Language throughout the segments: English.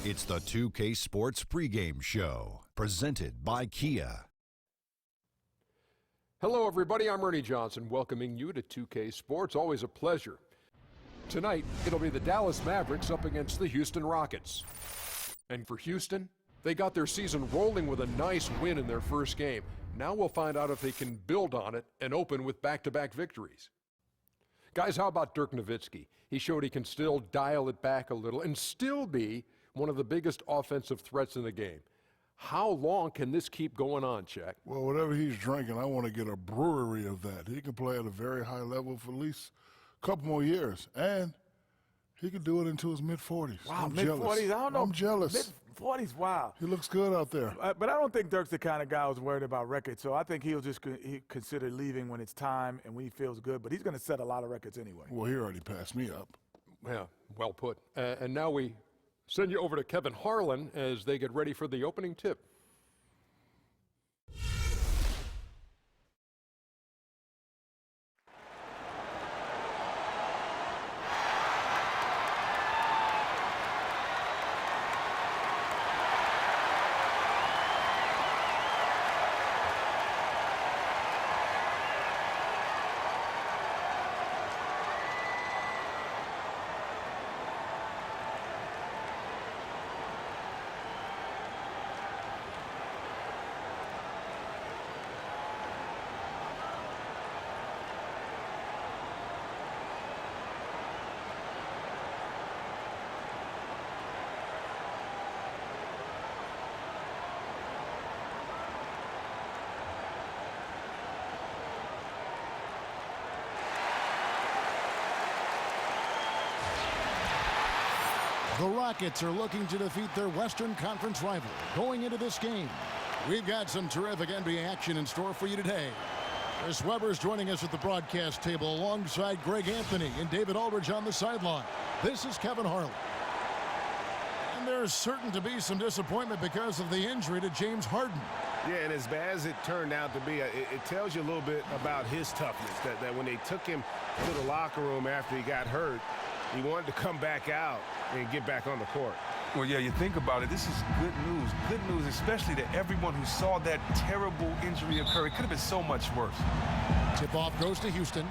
It's the 2K Sports pregame show, presented by Kia. Hello, everybody. I'm Ernie Johnson, welcoming you to 2K Sports. Always a pleasure. Tonight, it'll be the Dallas Mavericks up against the Houston Rockets. And for Houston, they got their season rolling with a nice win in their first game. Now we'll find out if they can build on it and open with back-to-back victories. Guys, how about Dirk Nowitzki? He showed he can still dial it back a little and still be one of the biggest offensive threats in the game. How long can this keep going on, Czech? Well, whatever he's drinking, I want to get a brewery of that. He can play at a very high level for at least a couple more years, and he could do it into his mid-40s. Wow, I'm mid-40s? I don't know. I'm jealous. Mid-40s, wow. He looks good out there. But I don't think Dirk's the kind of guy who's worried about records, so I think he'll just consider leaving when it's time and when he feels good, but he's going to set a lot of records anyway. Well, he already passed me up. Yeah, well put. And now we send you over to Kevin Harlan as they get ready for the opening tip. The Rockets are looking to defeat their Western Conference rival going into this game. We've got some terrific NBA action in store for you today. Chris Webber's joining us at the broadcast table alongside Greg Anthony and David Aldridge on the sideline. This is Kevin Harlan. And there's certain to be some disappointment because of the injury to James Harden. Yeah, and as bad as it turned out to be, it tells you a little bit about his toughness, that when they took him to the locker room after he got hurt, he wanted to come back out and get back on the court. Well, yeah, you think about it, this is good news, especially to everyone who saw that terrible injury occur. It could have been so much worse. Tip-off goes to Houston.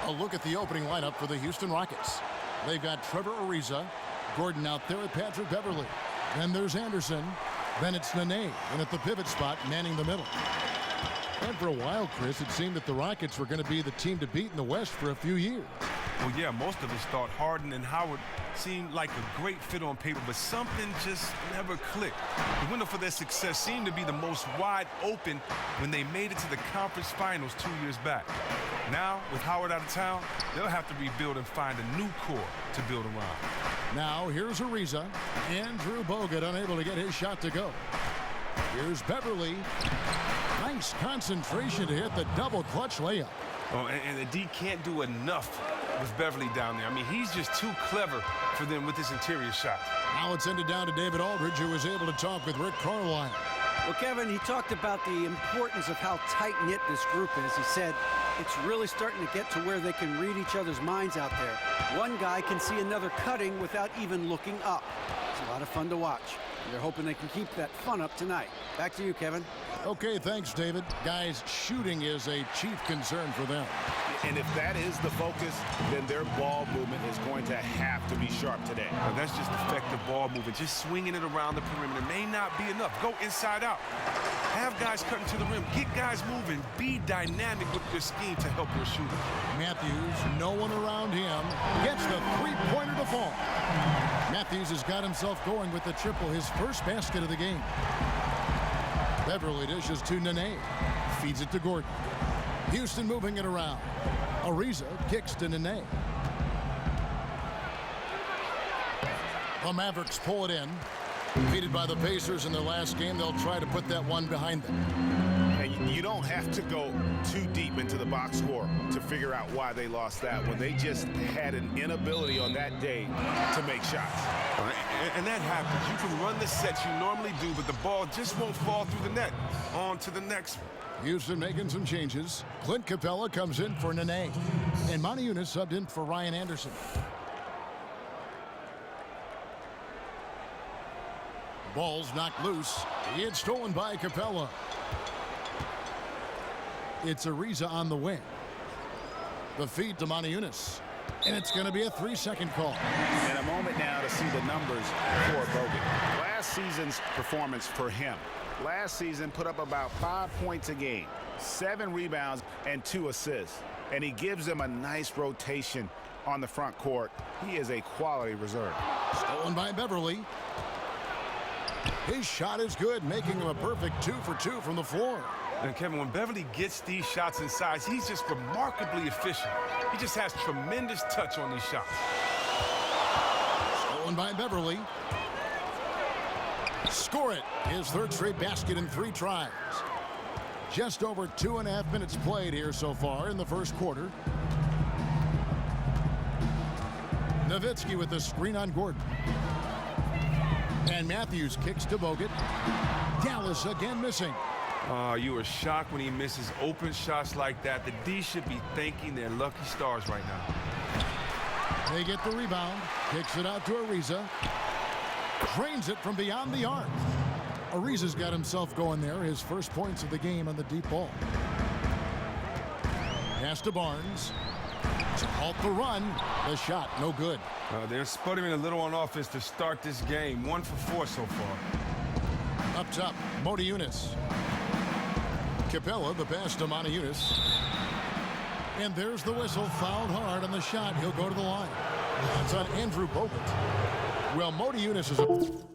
A look at the opening lineup for the Houston Rockets. They've got Trevor Ariza, Gordon out there with Patrick Beverly. Then there's Anderson. Then it's Nene, and at the pivot spot, manning the middle. And for a while, Chris, it seemed that the Rockets were going to be the team to beat in the West for a few years. Well, yeah, most of us thought Harden and Howard seemed like a great fit on paper, but something just never clicked. The window for their success seemed to be the most wide open when they made it to the conference finals 2 years back. Now, with Howard out of town, they'll have to rebuild and find a new core to build around. Now, here's Ariza. Andrew Bogut unable to get his shot to go. Here's Beverly. Nice concentration to hit the double clutch layup. Oh, and the D can't do enough with Beverly down there. I mean, he's just too clever for them with his interior shot. Now it's ended down to David Aldridge, who was able to talk with Rick Carlisle. Well, Kevin, he talked about the importance of how tight-knit this group is. He said it's really starting to get to where they can read each other's minds out there. One guy can see another cutting without even looking up. It's a lot of fun to watch. They're hoping they can keep that fun up tonight. Back to you, Kevin. Okay, thanks, David. Guys, shooting is a chief concern for them. And if that is the focus, then their ball movement is going to have to be sharp today. Well, that's just effective ball movement. Just swinging it around the perimeter may not be enough. Go inside out. Have guys cutting to the rim. Get guys moving. Be dynamic with your scheme to help your shooter. Matthews, no one around him, gets the three-pointer to fall. Matthews has got himself going with the triple, his first basket of the game. Beverly dishes to Nene. Feeds it to Gordon. Houston moving it around. Ariza kicks to Nene. The Mavericks pull it in. Defeated by the Pacers in their last game, they'll try to put that one behind them. And you don't have to go too deep into the box score to figure out why they lost that one. They just had an inability on that day to make shots. And that happens. You can run the sets you normally do, but the ball just won't fall through the net. On to the next one. Houston making some changes. Clint Capella comes in for Nene. And Monty Eunice subbed in for Ryan Anderson. Ball's knocked loose. It's stolen by Capella. It's Ariza on the wing. The feed to Moniunas. And it's going to be a 3-second call. And a moment now to see the numbers for Bogut. Last season's performance for him. Last season put up about 5 points a game, 7 rebounds, and 2 assists. And he gives them a nice rotation on the front court. He is a quality reserve. Stolen by Beverly. His shot is good, making him a perfect 2 for 2 from the floor. And Kevin, when Beverly gets these shots inside, he's just remarkably efficient. He just has tremendous touch on these shots. Stolen by Beverly. Score it. His 3rd straight basket in 3 tries. Just over 2.5 minutes played here so far in the first quarter. Nowitzki with the screen on Gordon. And Matthews kicks to Bogut. Dallas again missing. You were shocked when he misses open shots like that. The D should be thanking their lucky stars right now. They get the rebound. Kicks it out to Ariza. Drains it from beyond the arc. Ariza's got himself going there. His first points of the game on the deep ball. Pass to Barnes. To halt the run. The shot, no good. They're sputtering a little on offense to start this game. 1 for 4 so far. Up top, Moniunas. Capella, the pass to Moniunas. And there's the whistle. Fouled hard on the shot. He'll go to the line. That's on Andrew Bogut. Well, Moniunas is a...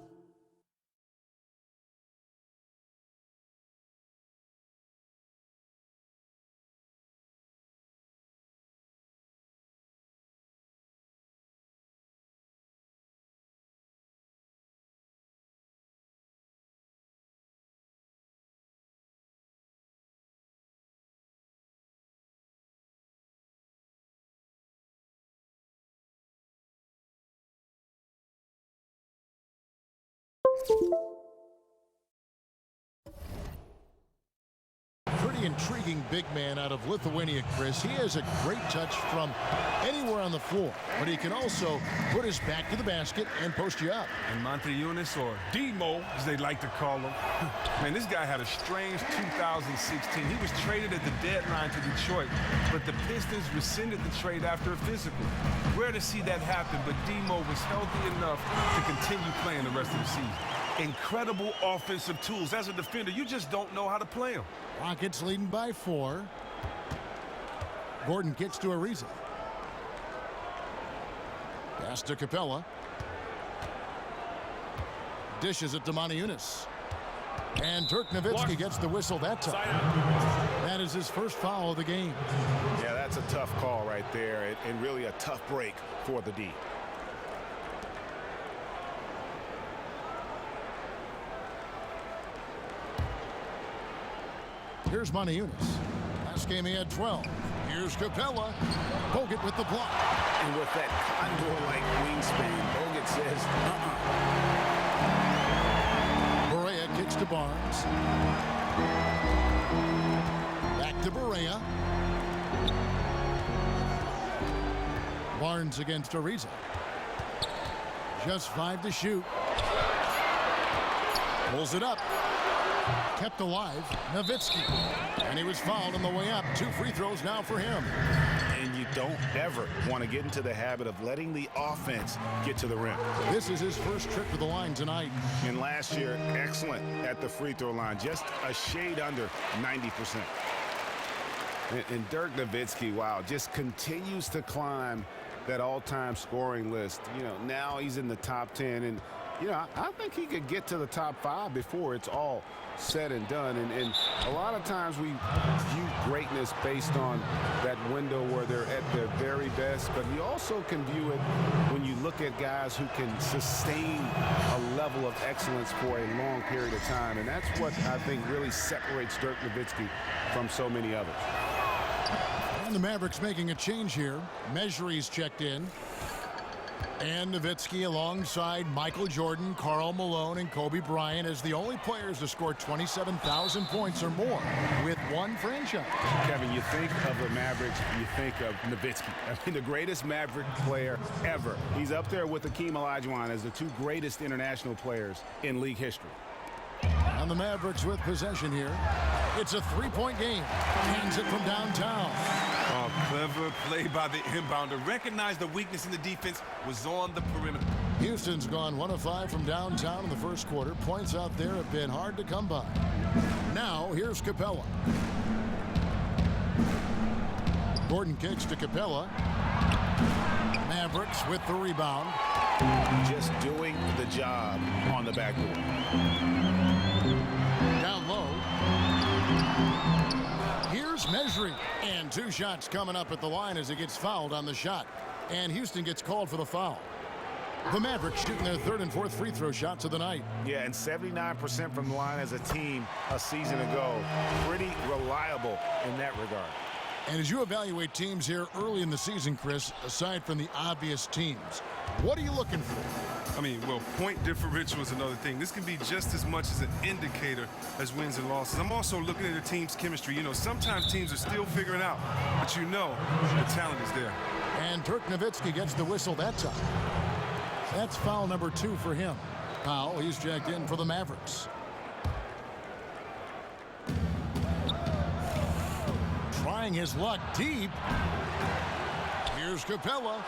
Pretty intriguing big man out of Lithuania, Chris. He has a great touch from anywhere on the floor, but he can also put his back to the basket and post you up. And Montejunis, or D-Mo, as they like to call him. Man, this guy had a strange 2016. He was traded at the deadline to Detroit, but the Pistons rescinded the trade after a physical. Rare to see that happen, but D-Mo was healthy enough to continue playing the rest of the season. Incredible offensive tools. As a defender, you just don't know how to play them. Rockets leading by 4. Gordon kicks to Ariza. Pass to Capella. Dishes it to Moniunas. And Dirk Nowitzki gets the whistle that time. That is his first foul of the game. Yeah, that's a tough call right there, and really a tough break for the D. Here's Moniunas. Last game he had 12. Here's Capella. Bogut with the block. And with that condor-like wingspan, Bogut says, Barea kicks to Barnes. Back to Barea. Barnes against Ariza. Just 5 to shoot. Pulls it up. Kept alive, Nowitzki. And he was fouled on the way up. 2 free throws now for him. And you don't ever want to get into the habit of letting the offense get to the rim. This is his first trip to the line tonight. And last year, excellent at the free throw line. Just a shade under 90%. And Dirk Nowitzki, wow, just continues to climb that all-time scoring list. You know, now he's in the top 10. And, you know, I think he could get to the top 5 before it's all said and done. And a lot of times we view greatness based on that window where they're at their very best, but you also can view it when you look at guys who can sustain a level of excellence for a long period of time. And that's what I think really separates Dirk Nowitzki from so many others. And the Mavericks making a change here. Measury's checked in. And Nowitzki alongside Michael Jordan, Karl Malone, and Kobe Bryant as the only players to score 27,000 points or more with one franchise. Kevin, you think of the Mavericks, you think of Nowitzki. I mean, the greatest Maverick player ever. He's up there with Hakeem Olajuwon as the two greatest international players in league history. And the Mavericks with possession here. It's a three-point game. Hands it from downtown. Oh, clever play by the inbounder. Recognized the weakness in the defense, was on the perimeter. Houston's gone 1 of 5 from downtown in the first quarter. Points out there have been hard to come by. Now, here's Capella. Gordon kicks to Capella. Mavericks with the rebound. Just doing the job on the backboard. Down low. Here's measuring. And 2 shots coming up at the line as he gets fouled on the shot. And Houston gets called for the foul. The Mavericks shooting their 3rd and 4th free throw shots of the night. Yeah, and 79% from the line as a team a season ago. Pretty reliable in that regard. And as you evaluate teams here early in the season, Chris, aside from the obvious teams, what are you looking for? I mean, well, point differential is another thing. This can be just as much as an indicator as wins and losses. I'm also looking at a team's chemistry. You know, sometimes teams are still figuring out, but you know the talent is there. And Dirk Nowitzki gets the whistle that time. That's foul number 2 for him. Powell, he's checked in for the Mavericks. Trying his luck deep. Here's Capella.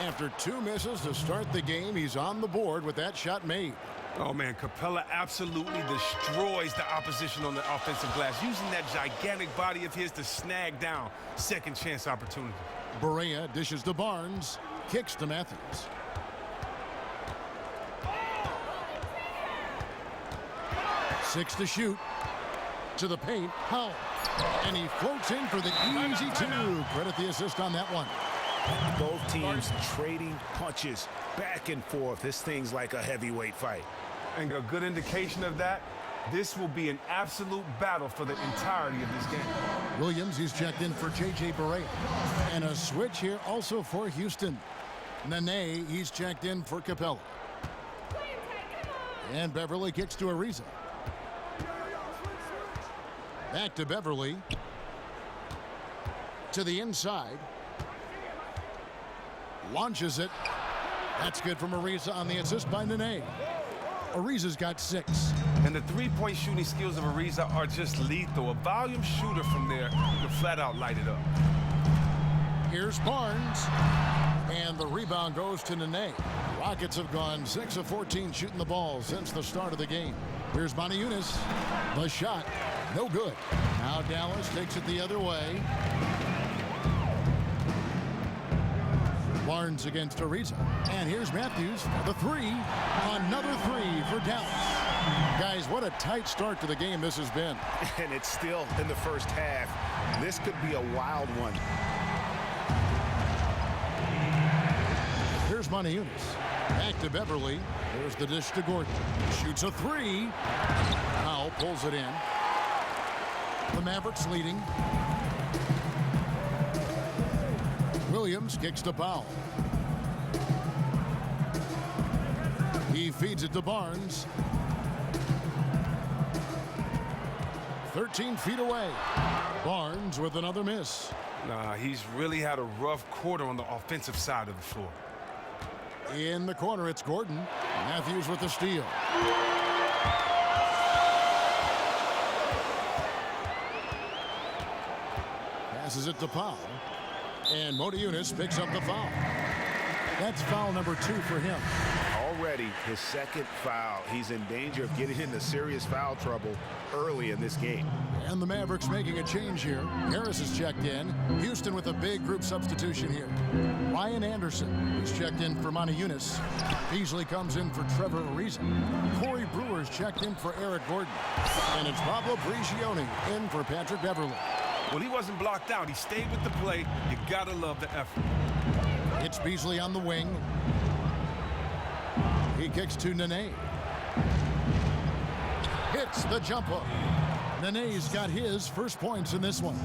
After 2 misses to start the game, he's on the board with that shot made. Oh, man, Capella absolutely destroys the opposition on the offensive glass, using that gigantic body of his to snag down second chance opportunity. Barea dishes to Barnes, kicks to Matthews. Six to shoot. To the paint, Powell. And he floats in for the easy 2. Credit the assist on that one. Both teams trading punches back and forth. This thing's like a heavyweight fight. And a good indication of that, this will be an absolute battle for the entirety of this game. Williams, he's checked in for J.J. Barea. And a switch here also for Houston. Nene, he's checked in for Capella. And Beverly kicks to Ariza. Back to Beverly. To the inside. Launches it. That's good from Ariza on the assist by Nene. Ariza's got 6. And the three-point shooting skills of Ariza are just lethal. A volume shooter from there could flat out light it up. Here's Barnes. And the rebound goes to Nene. Rockets have gone 6 of 14 shooting the ball since the start of the game. Here's Moniunas. The shot. No good. Now Dallas takes it the other way. Barnes against Ariza. And here's Matthews for the 3. Another 3 for Dallas. Guys, what a tight start to the game this has been. And it's still in the first half. This could be a wild one. Here's Moniunas. Back to Beverly. There's the dish to Gordon. Shoots a 3. Powell pulls it in. The Mavericks leading. Williams kicks to Powell. He feeds it to Barnes. 13 feet away. Barnes with another miss. Nah, he's really had a rough quarter on the offensive side of the floor. In the corner, it's Gordon. Matthews with the steal. Passes it to Powell. And Moniunas picks up the foul. That's foul number 2 for him. Already his second foul. He's in danger of getting into serious foul trouble early in this game. And the Mavericks making a change here. Harris is checked in. Houston with a big group substitution here. Ryan Anderson is checked in for Moniunas. Beasley comes in for Trevor Ariza. Corey Brewer's checked in for Eric Gordon. And it's Pablo Prigioni in for Patrick Beverly. Well, he wasn't blocked out. He stayed with the play. You gotta love the effort. It's Beasley on the wing. He kicks to Nene. Hits the jumper. Nene's got his first points in this one.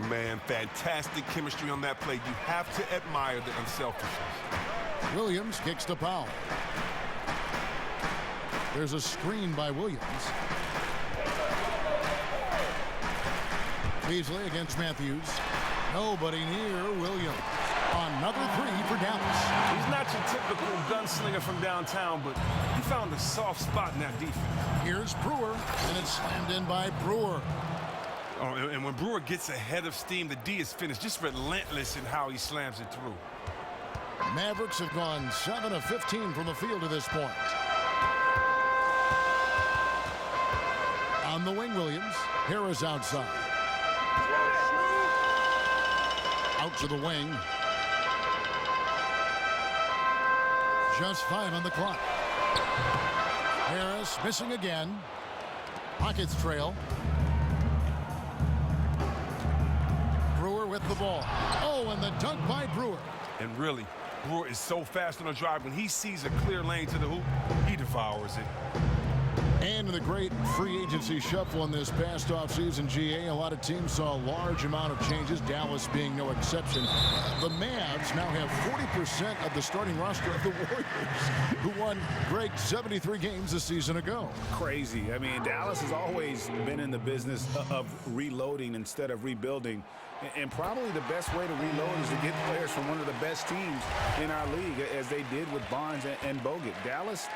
Man, fantastic chemistry on that play. You have to admire the unselfishness. Williams kicks to Powell. There's a screen by Williams. Beasley against Matthews. Nobody near Williams. Another three for Dallas. He's not your typical gunslinger from downtown, but he found a soft spot in that defense. Here's Brewer, and it's slammed in by Brewer. Oh, and when Brewer gets ahead of steam, the D is finished. Just relentless in how he slams it through. Mavericks have gone 7 of 15 from the field to this point. On the wing, Williams. Harris outside. Out to the wing. Just 5 on the clock. Harris missing again. Rockets trail. Brewer with the ball. Oh, and the dunk by Brewer. And really, Brewer is so fast on the drive. When he sees a clear lane to the hoop, he devours it. And in the great free agency shuffle in this past offseason, GA, a lot of teams saw a large amount of changes, Dallas being no exception. The Mavs now have 40% of the starting roster of the Warriors, who won Greg 73 games a season ago. Crazy. I mean, Dallas has always been in the business of reloading instead of rebuilding. And probably the best way to reload is to get players from one of the best teams in our league, as they did with Barnes and Bogut. Dallas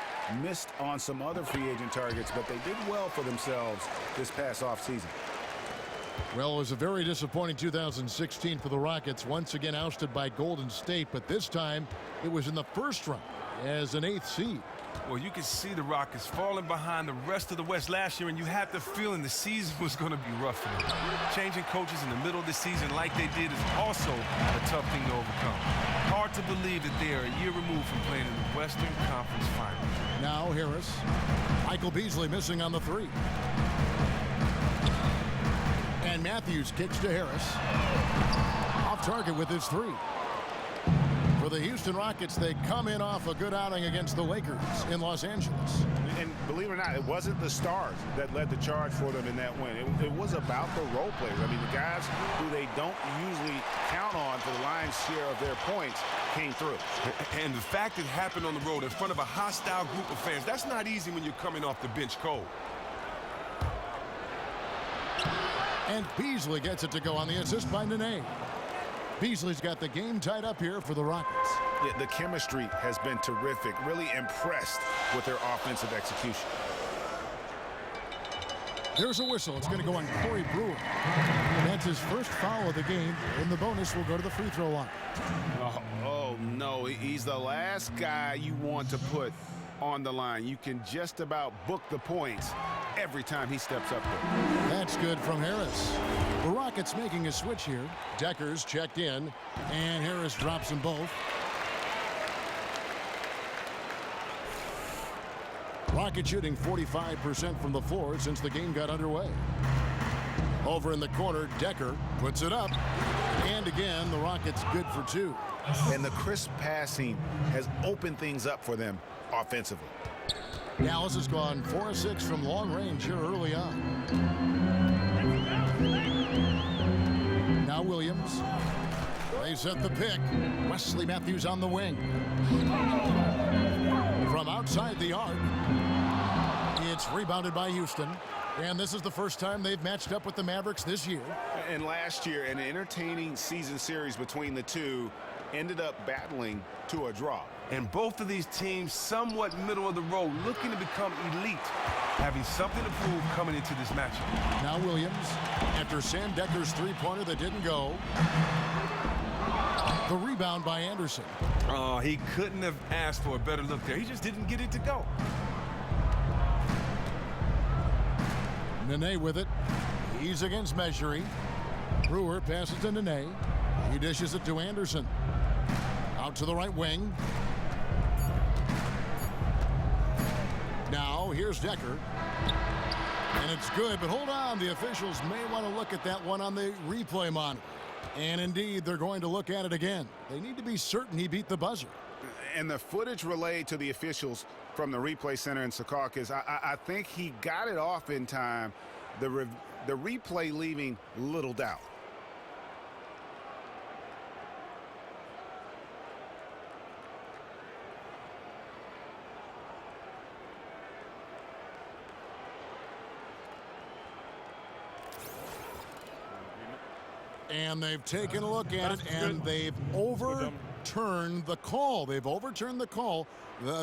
missed on some other free agent targets, but they did well for themselves this past offseason. Well, it was a very disappointing 2016 for the Rockets, once again ousted by Golden State, but this time it was in the first round as an 8th seed. Well, you can see the Rockets falling behind the rest of the West last year, and you had the feeling the season was going to be rough for them. Changing coaches in the middle of the season like they did is also a tough thing to overcome. Hard to believe that they are a year removed from playing in the Western Conference Finals. Now Harris. Michael Beasley missing on the three. And Matthews kicks to Harris. Off target with his three. For the Houston Rockets, they come in off a good outing against the Lakers in Los Angeles. And believe it or not, it wasn't the stars that led the charge for them in that win. It was about the role players. I mean, the guys who they don't usually count on for the lion's share of their points came through. And the fact it happened on the road in front of a hostile group of fans, that's not easy when you're coming off the bench cold. And Beasley gets it to go on the assist by Nene. Beasley's got the game tied up here for the Rockets. Yeah, the chemistry has been terrific. Really impressed with their offensive execution. There's a whistle. It's going to go on Corey Brewer. That's his first foul of the game, and the bonus will go to the free throw line. Oh no, he's the last guy you want to put on the line. You can just about book the points every time he steps up there. That's good from Harris. The Rockets making a switch here. Decker's checked in, and Harris drops them both. Rockets shooting 45% from the floor since the game got underway. Over in the corner, Decker puts it up. And again, the Rockets good for two. And the crisp passing has opened things up for them offensively. Dallas has gone 4 of 6 from long range here early on. Now Williams. They set the pick. Wesley Matthews on the wing. From outside the arc. It's rebounded by Houston. And this is the first time they've matched up with the Mavericks this year. And last year, an entertaining season series between the two ended up battling to a draw. And both of these teams somewhat middle of the road, looking to become elite, having something to prove coming into this matchup. Now Williams, after Sam Decker's three-pointer that didn't go. The rebound by Anderson. Oh, he couldn't have asked for a better look there. He just didn't get it to go. Nene with it. He's against Measury. Brewer passes to Nene. He dishes it to Anderson. Out to the right wing. Now here's Decker. And it's good, but hold on. The officials may want to look at that one on the replay monitor. And indeed, they're going to look at it again. They need to be certain he beat the buzzer. And the footage relayed to the officials from the replay center in Secaucus, I think he got it off in time. The replay leaving little doubt. and they've taken a look at it, and they've overturned the call. They've overturned the call.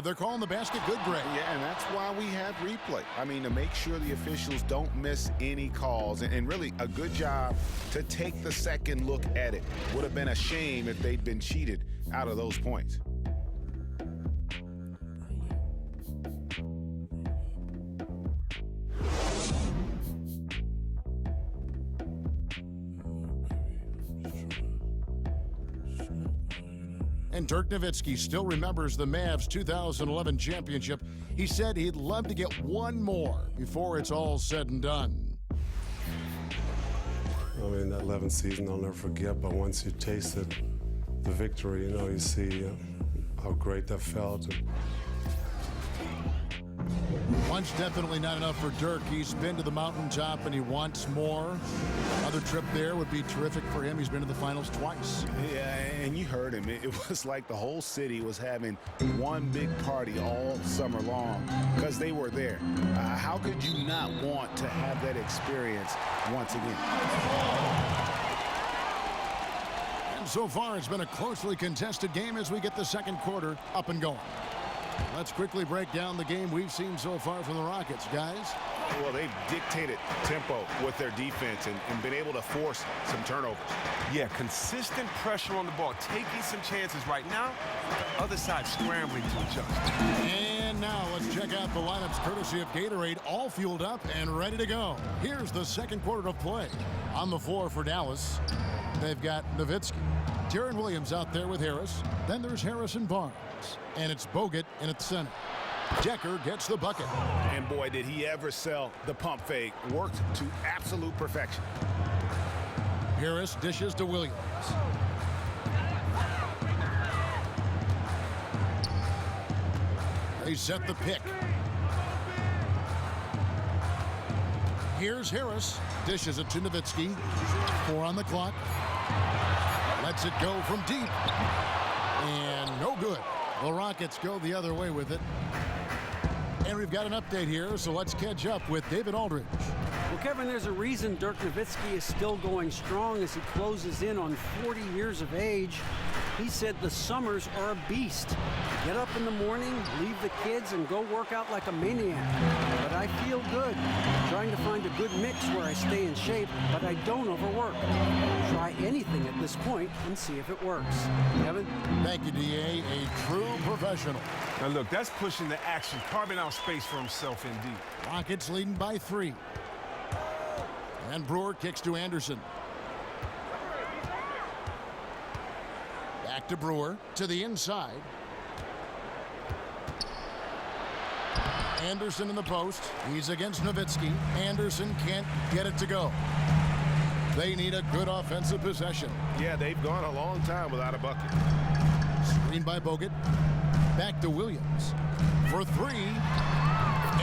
They're calling the basket good, Greg. Yeah, and that's why we have replay. I mean, to make sure the officials don't miss any calls. And really, a good job to take the second look at it. Would have been a shame if they'd been cheated out of those points. And Dirk Nowitzki still remembers the Mavs 2011 championship. He said he'd love to get one more before it's all said and done. I mean, that 11th season I'll never forget, but once you tasted the victory, you know, you see how great that felt. Once definitely not enough for Dirk. He's been to the mountaintop and he wants more. Another trip there would be terrific for him. He's been to the finals twice. Yeah, and you heard him. It was like the whole city was having one big party all summer long because they were there. How could you not want to have that experience once again? And so far, it's been a closely contested game as we get the second quarter up and going. Let's quickly break down the game we've seen so far from the Rockets, guys. Well, they've dictated tempo with their defense and been able to force some turnovers. Yeah, consistent pressure on the ball, taking some chances right now. The other side scrambling to adjust. And now let's check out the lineups courtesy of Gatorade, all fueled up and ready to go. Here's the second quarter of play. On the floor for Dallas, they've got Nowitzki. Jaron Williams out there with Harris. Then there's Harrison Barnes. And it's Bogut in at center. Decker gets the bucket. And boy, did he ever sell the pump fake. Worked to absolute perfection. Harris dishes to Williams. They set the pick. Here's Harris. Dishes it to Nowitzki. 4 on the clock. Lets it go from deep. And no good. The Rockets go the other way with it. And we've got an update here, so let's catch up with David Aldridge. Well, Kevin, there's a reason Dirk Nowitzki is still going strong as he closes in on 40 years of age. He said the summers are a beast. Get up in the morning, leave the kids, and go work out like a maniac. But I feel good. Trying to find a good mix where I stay in shape, but I don't overwork. Try anything at this point and see if it works. Kevin? Thank you, D.A. A true professional. Now look, that's pushing the action, carving out space for himself indeed. Rockets leading by 3. And Brewer kicks to Anderson. Back to Brewer, to the inside. Anderson in the post. He's against Nowitzki. Anderson can't get it to go. They need a good offensive possession. Yeah, they've gone a long time without a bucket. Screen by Bogut. Back to Williams for 3.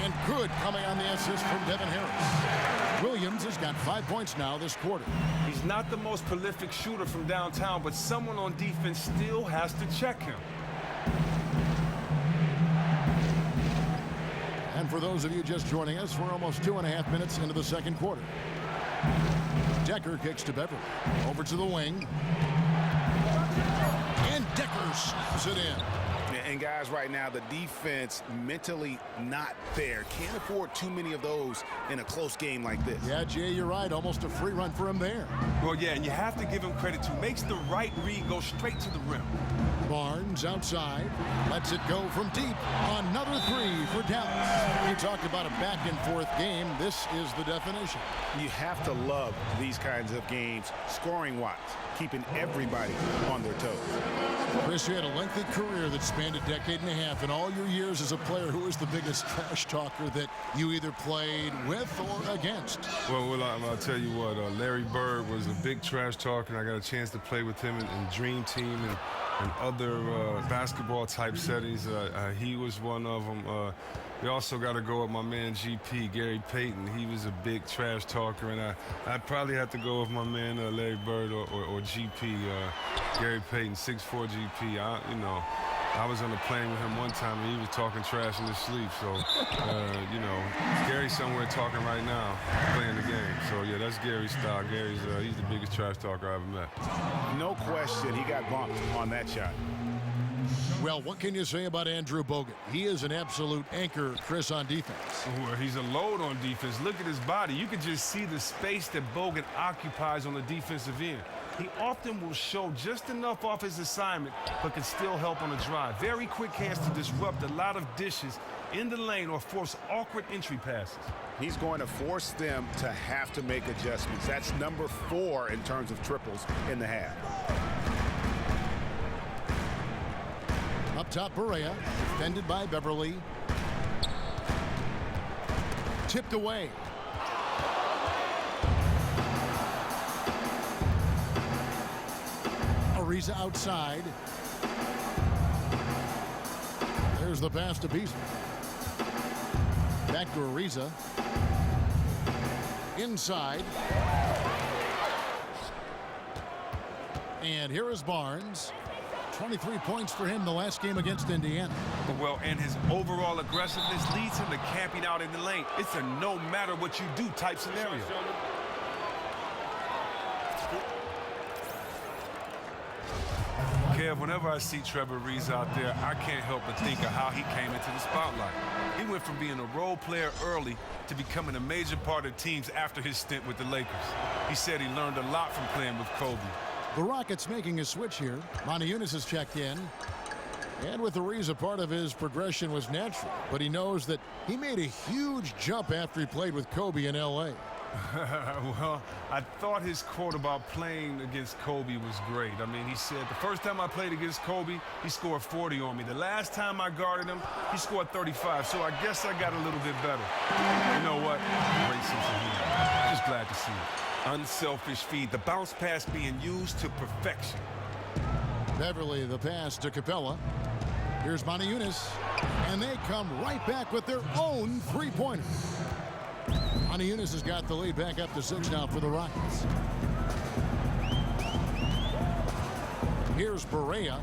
And good coming on the assist from Devin Harris. Williams has got 5 points now this quarter. He's not the most prolific shooter from downtown, but someone on defense still has to check him. And for those of you just joining us, we're almost 2.5 minutes into the second quarter. Decker kicks to Beverly. Over to the wing. And Decker snaps it in. And guys, right now, the defense mentally not there. Can't afford too many of those in a close game like this. Yeah, Jay, you're right. Almost a free run for him there. Well, yeah, and you have to give him credit too. Makes the right read, go straight to the rim. Barnes outside. Lets it go from deep. Another 3 for Dallas. You talked about a back-and-forth game. This is the definition. You have to love these kinds of games, scoring-wise, keeping everybody on their toes. Chris, you had a lengthy career that spanned a decade and a half. In all your years as a player, who was the biggest trash talker that you either played with or against? Well, I'll tell you what, Larry Bird was a big trash talker, and I got a chance to play with him in Dream Team and other basketball-type settings. He was one of them. We also got to go with my man GP, Gary Payton. He was a big trash talker, and I'd probably have to go with my man Larry Bird or GP, Gary Payton, 6'4" GP. I was on the plane with him one time, and he was talking trash in his sleep. So, you know, Gary's somewhere talking right now, playing the game. So, yeah, that's Gary's style. Gary's he's the biggest trash talker I ever met. No question, he got bumped on that shot. Well, what can you say about Andrew Bogut? He is an absolute anchor, Chris, on defense. Well, he's a load on defense. Look at his body. You can just see the space that Bogut occupies on the defensive end. He often will show just enough off his assignment, but can still help on the drive. Very quick hands to disrupt a lot of dishes in the lane or force awkward entry passes. He's going to force them to have to make adjustments. That's number 4 in terms of triples in the half. Up top, Berea, defended by Beverly. Tipped away. Ariza outside. There's the pass to Beasley. Back to Ariza. Inside. And here is Barnes. 23 points for him the last game against Indiana. Well, and his overall aggressiveness leads him to camping out in the lane. It's a no matter what you do type scenario. Kev, whenever I see Trevor Ariza out there, I can't help but think of how he came into the spotlight. He went from being a role player early to becoming a major part of teams after his stint with the Lakers. He said he learned a lot from playing with Kobe. The Rockets making a switch here. Monteunice has checked in. And with Ariza, part of his progression was natural, but he knows that he made a huge jump after he played with Kobe in L.A. Well, I thought his quote about playing against Kobe was great. I mean, he said, the first time I played against Kobe, he scored 40 on me. The last time I guarded him, he scored 35. So I guess I got a little bit better. You know what? Great sense of humor. Just glad to see it. Unselfish feed, the bounce pass being used to perfection. Beverly, the pass to Capella. Here's Monteunice, and they come right back with their own three-pointer. Monteunice has got the lead back up to 6 now for the Rockets. Here's Berea.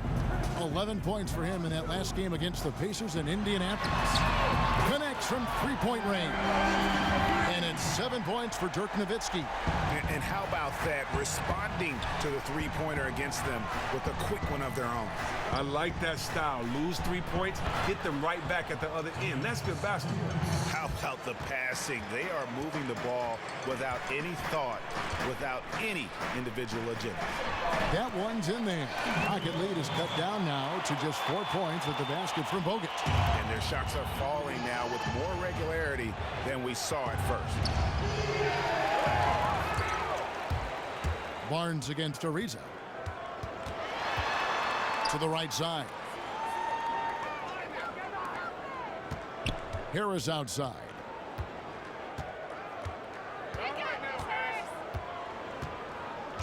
11 points for him in that last game against the Pacers in Indianapolis. Connects from three-point range. And it's 7 points for Dirk Nowitzki. And how about that, responding to the three-pointer against them with a quick one of their own. I like that style. Lose 3 points, hit them right back at the other end. That's good basketball. How about the passing? They are moving the ball without any thought, without any individual agenda. That one's in there. Rocket lead is cut down now to just 4 points with the basket from Bogut. And their shots are falling now with more regularity than we saw at first. Barnes against Ariza. To the right side. Harris outside.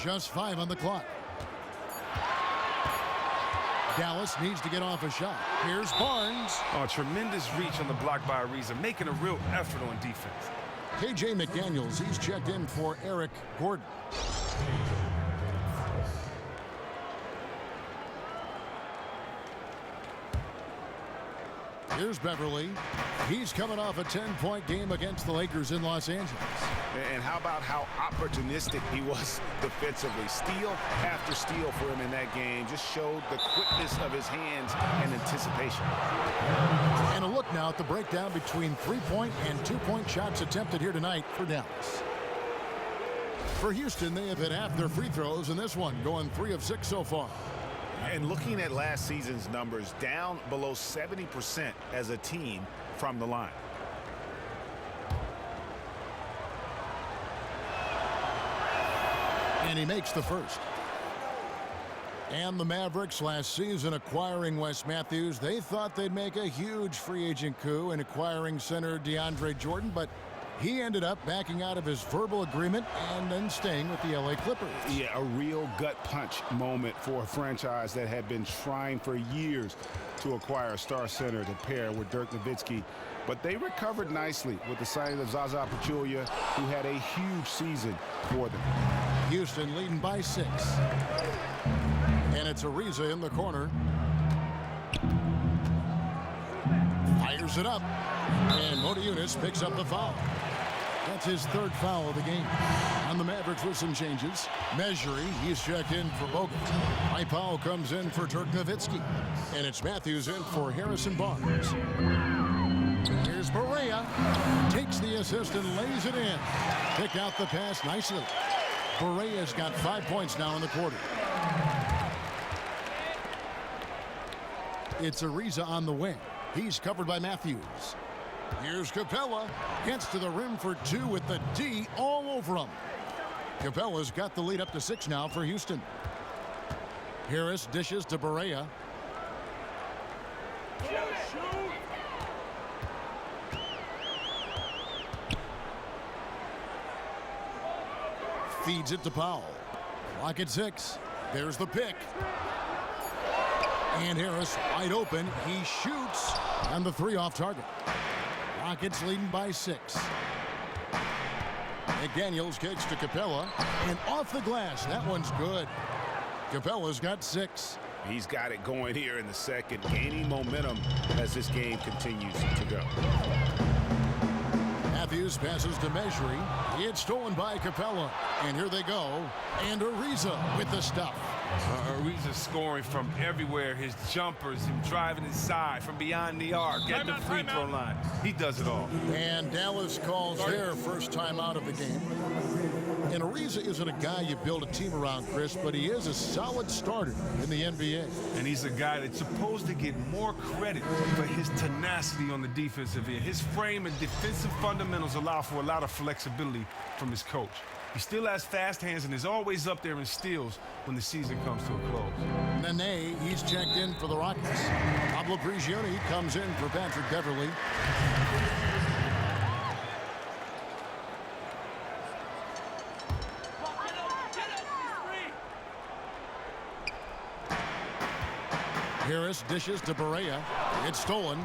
Just 5 on the clock. Dallas needs to get off a shot. Here's Barnes. Oh, tremendous reach on the block by Ariza, making a real effort on defense. KJ McDaniels, he's checked in for Eric Gordon. Here's Beverly. He's coming off a 10-point game against the Lakers in Los Angeles. And how about how opportunistic he was defensively? Steal after steal for him in that game just showed the quickness of his hands and anticipation. And a look now at the breakdown between 3-point and 2-point shots attempted here tonight for Dallas. For Houston, they have hit half their free throws in this one, going 3 of 6 so far. And looking at last season's numbers, down below 70% as a team from the line. And he makes the first. And the Mavericks last season acquiring Wes Matthews, they thought they'd make a huge free agent coup in acquiring center DeAndre Jordan, but he ended up backing out of his verbal agreement and then staying with the LA Clippers. Yeah, a real gut punch moment for a franchise that had been trying for years to acquire a star center to pair with Dirk Nowitzki. But they recovered nicely with the signing of Zaza Pachulia, who had a huge season for them. Houston leading by 6. And it's Ariza in the corner. Fires it up. And Modiunas picks up the foul. That's his third foul of the game. On the Mavericks with some changes. Measury, he's checked in for Bogut. Mike Powell comes in for Dirk Nowitzki. And it's Matthews in for Harrison Barnes. Here's Barea. Takes the assist and lays it in. Pick out the pass nicely. Barea's got 5 points now in the quarter. It's Ariza on the wing. He's covered by Matthews. Here's Capella. Gets to the rim for 2 with the D all over him. Capella's got the lead up to 6 now for Houston. Harris dishes to Barea. Feeds it to Powell. Clock at 6. There's the pick. And Harris wide open. He shoots. And the 3 off target. Rockets leading by 6. McDaniels kicks to Capella. And off the glass. That one's good. Capella's got 6. He's got it going here in the second, gaining momentum as this game continues to go. Matthews passes to Measury. It's stolen by Capella. And here they go. And Ariza with the stuff. Ariza scoring from everywhere. His jumpers, him driving inside from beyond the arc at the free throw line. He does it all. And Dallas calls their first time out of the game. And Ariza isn't a guy you build a team around, Chris, but he is a solid starter in the NBA. And he's a guy that's supposed to get more credit for his tenacity on the defensive end. His frame and defensive fundamentals allow for a lot of flexibility from his coach. He still has fast hands and is always up there in steals when the season comes to a close. Nene, he's checked in for the Rockets. Pablo Prigioni comes in for Patrick Beverly. Harris dishes to Barea. It's stolen.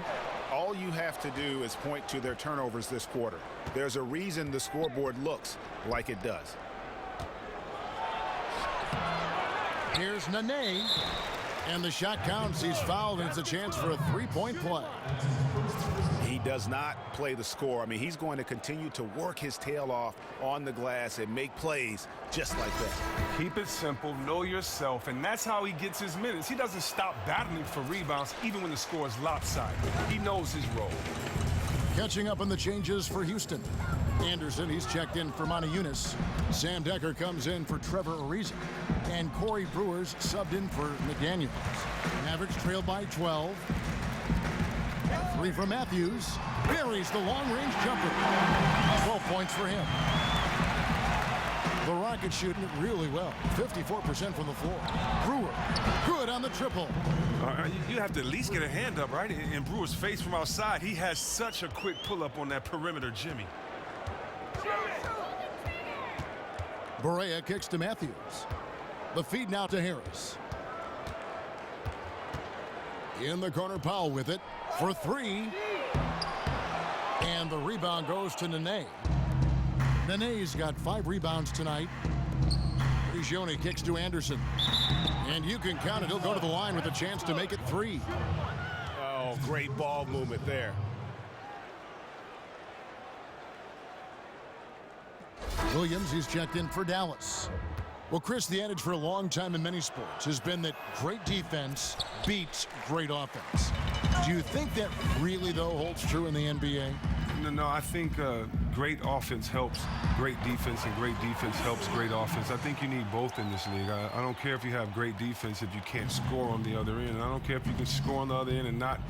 All you have to do is point to their turnovers this quarter. There's a reason the scoreboard looks like it does. Here's Nene. And the shot counts. He's fouled, and it's a chance for a 3-point play. He does not play the score. I mean, he's going to continue to work his tail off on the glass and make plays just like that. Keep it simple, know yourself, and that's how he gets his minutes. He doesn't stop battling for rebounds even when the score is lopsided. He knows his role. Catching up on the changes for Houston. Anderson, he's checked in for Modiunas. Sam Decker comes in for Trevor Ariza. And Corey Brewer's subbed in for McDaniels. Mavericks trail by 12. 3 from Matthews. Buries the long-range jumper. 12 points for him. The Rockets shooting it really well. 54% from the floor. Brewer, good on the triple. You have to at least get a hand up, right? In Brewer's face from outside, he has such a quick pull-up on that perimeter, Jimmy. Barea kicks to Matthews. The feed now to Harris. In the corner, Powell with it for 3. And the rebound goes to Nene. Nene's got 5 rebounds tonight. Prigioni kicks to Anderson. And you can count it. He'll go to the line with a chance to make it 3. Oh, great ball movement there. Williams, he's checked in for Dallas. Well, Chris, the adage for a long time in many sports has been that great defense beats great offense. Do you think that really, though, holds true in the NBA? No, I think great offense helps great defense, and great defense helps great offense. I think you need both in this league. I don't care if you have great defense if you can't score on the other end. And I don't care if you can score on the other end and not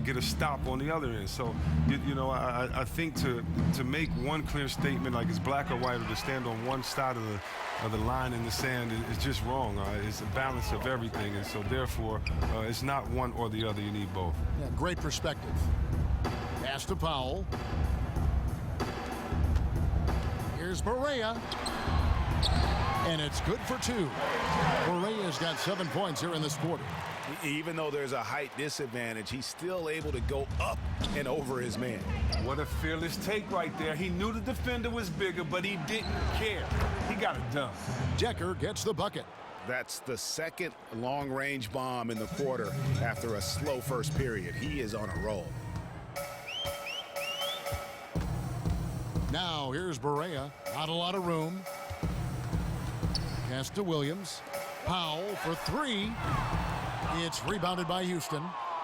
get a stop on the other end. So, I think to make one clear statement like it's black or white, or to stand on one side of the line in the sand is just wrong. It's a balance of everything, and so therefore it's not one or the other. You need both. Yeah, great perspective. Pass to Powell. Here's Barea. And it's good for 2. Barea's got 7 points here in this quarter. Even though there's a height disadvantage, he's still able to go up and over his man. What a fearless take right there. He knew the defender was bigger, but he didn't care. He got it done. Decker gets the bucket. That's the second long-range bomb in the quarter after a slow first period. He is on a roll. Now here's Barea. Not a lot of room. Pass to Williams. Powell for three. It's rebounded by Houston.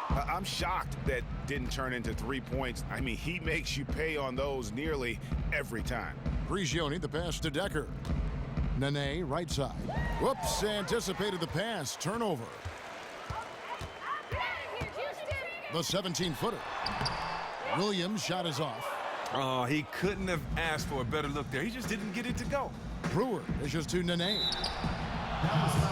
I'm shocked that didn't turn into 3 points. I mean, he makes you pay on those nearly every time. Prigioni, the pass to Decker. Nene, right side. Whoops, anticipated the pass. Turnover. The 17-footer. Williams' shot is off. Oh, he couldn't have asked for a better look there. He just didn't get it to go. Brewer dishes to Nene.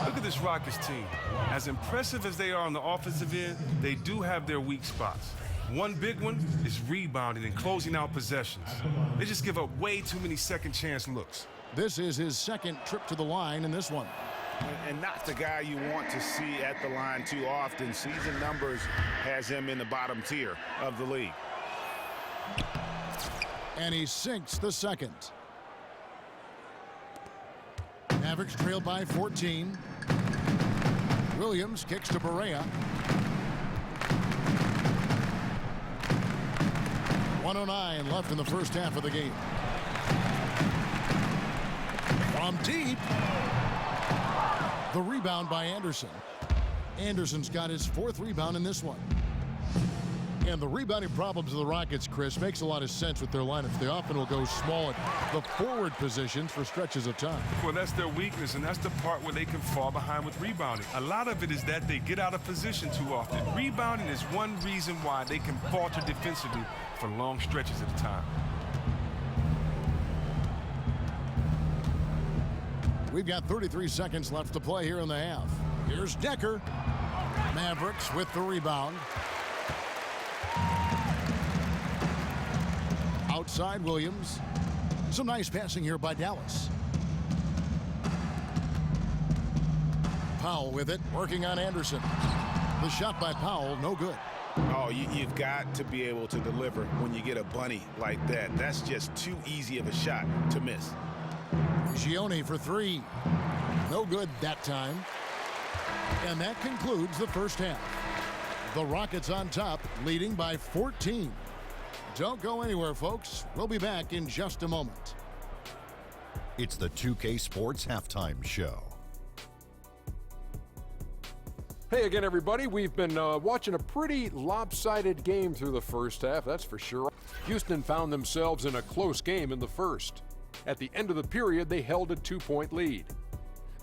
Look at this Rockets team. As impressive as they are on the offensive end, they do have their weak spots. One big one is rebounding and closing out possessions. They just give up way too many second chance looks. This is his second trip to the line in this one. And not the guy you want to see at the line too often. Season numbers has him in the bottom tier of the league. And he sinks the second. Mavericks trail by 14. Williams kicks to Barea. 1:09 left in the first half of the game. From deep. The rebound by Anderson. Anderson's got his fourth rebound in this one. And the rebounding problems of the Rockets, Chris, makes a lot of sense with their lineups. They often will go small at the forward positions for stretches of time. Well, that's their weakness, and that's the part where they can fall behind with rebounding. A lot of it is that they get out of position too often. Rebounding is one reason why they can falter defensively for long stretches at a time. We've got 33 seconds left to play here in the half. Here's Decker. Mavericks with the rebound. Outside Williams. Some nice passing here by Dallas. Powell with it, working on Anderson. The shot by Powell, no good. Oh, you've got to be able to deliver when you get a bunny like that. That's just too easy of a shot to miss. Gigione for three. No good that time. And that concludes the first half. The Rockets on top, leading by 14. Don't go anywhere, folks. We'll be back in just a moment. It's the 2K Sports Halftime Show. Hey again, everybody. We've been watching a pretty lopsided game through the first half, that's for sure. Houston found themselves in a close game in the first. At the end of the period, they held a 2-point lead.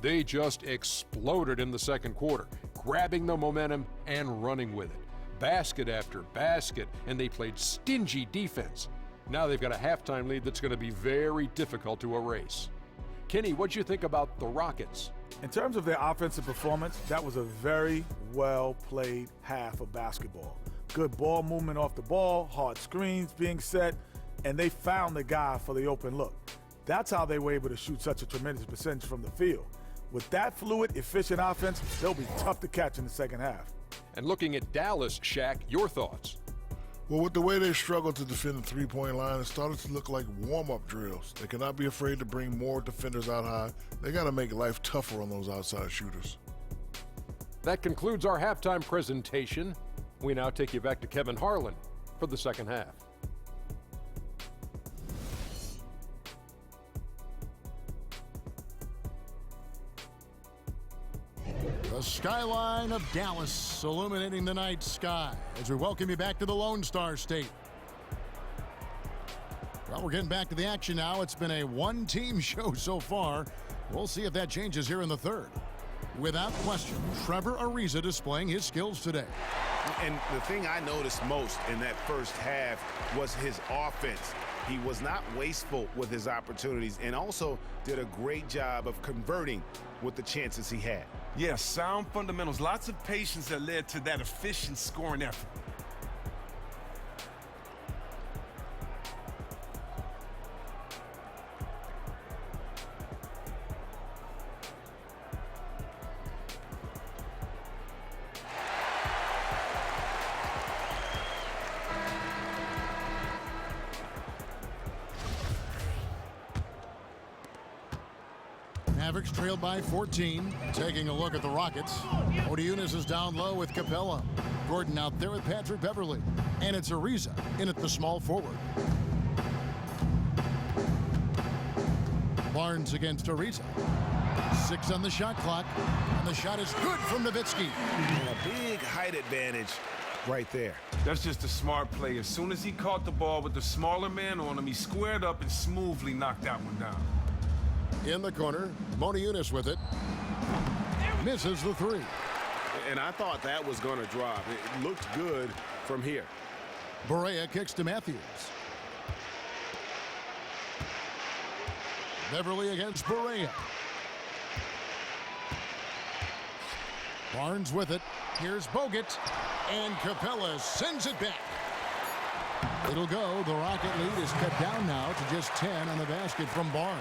They just exploded in the second quarter, grabbing the momentum and running with it. Basket after basket, and they played stingy defense. Now they've got a halftime lead that's going to be very difficult to erase. Kenny, what'd you think about the Rockets? In terms of their offensive performance, that was a very well-played half of basketball. Good ball movement off the ball, hard screens being set, and they found the guy for the open look. That's how they were able to shoot such a tremendous percentage from the field. With that fluid, efficient offense, they'll be tough to catch in the second half. And looking at Dallas, Shaq, your thoughts? Well, with the way they struggled to defend the three-point line, it started to look like warm-up drills. They cannot be afraid to bring more defenders out high. They got to make life tougher on those outside shooters. That concludes our halftime presentation. We now take you back to Kevin Harlan for the second half. The skyline of Dallas illuminating the night sky as we welcome you back to the Lone Star State. Well, we're getting back to the action now. It's been a one-team show so far. We'll see if that changes here in the third. Without question, Trevor Ariza displaying his skills today. And the thing I noticed most in that first half was his offense. He was not wasteful with his opportunities and also did a great job of converting with the chances he had. Yes, sound fundamentals, lots of patience that led to that efficient scoring effort. Mavericks trailed by 14. Taking a look at the Rockets. Odiunas is down low with Capella. Gordon out there with Patrick Beverly. And it's Ariza in at the small forward. Barnes against Ariza. 6 on the shot clock, and the shot is good from Nowitzki. And a big height advantage right there. That's just a smart play. As soon as he caught the ball with the smaller man on him, he squared up and smoothly knocked that one down. In the corner, Moniunas with it. Misses the 3. And I thought that was going to drop. It looked good from here. Barea kicks to Matthews. Beverly against Barea. Barnes with it. Here's Bogut. And Capella sends it back. It'll go. The Rocket lead is cut down now to just 10 on the basket from Barnes.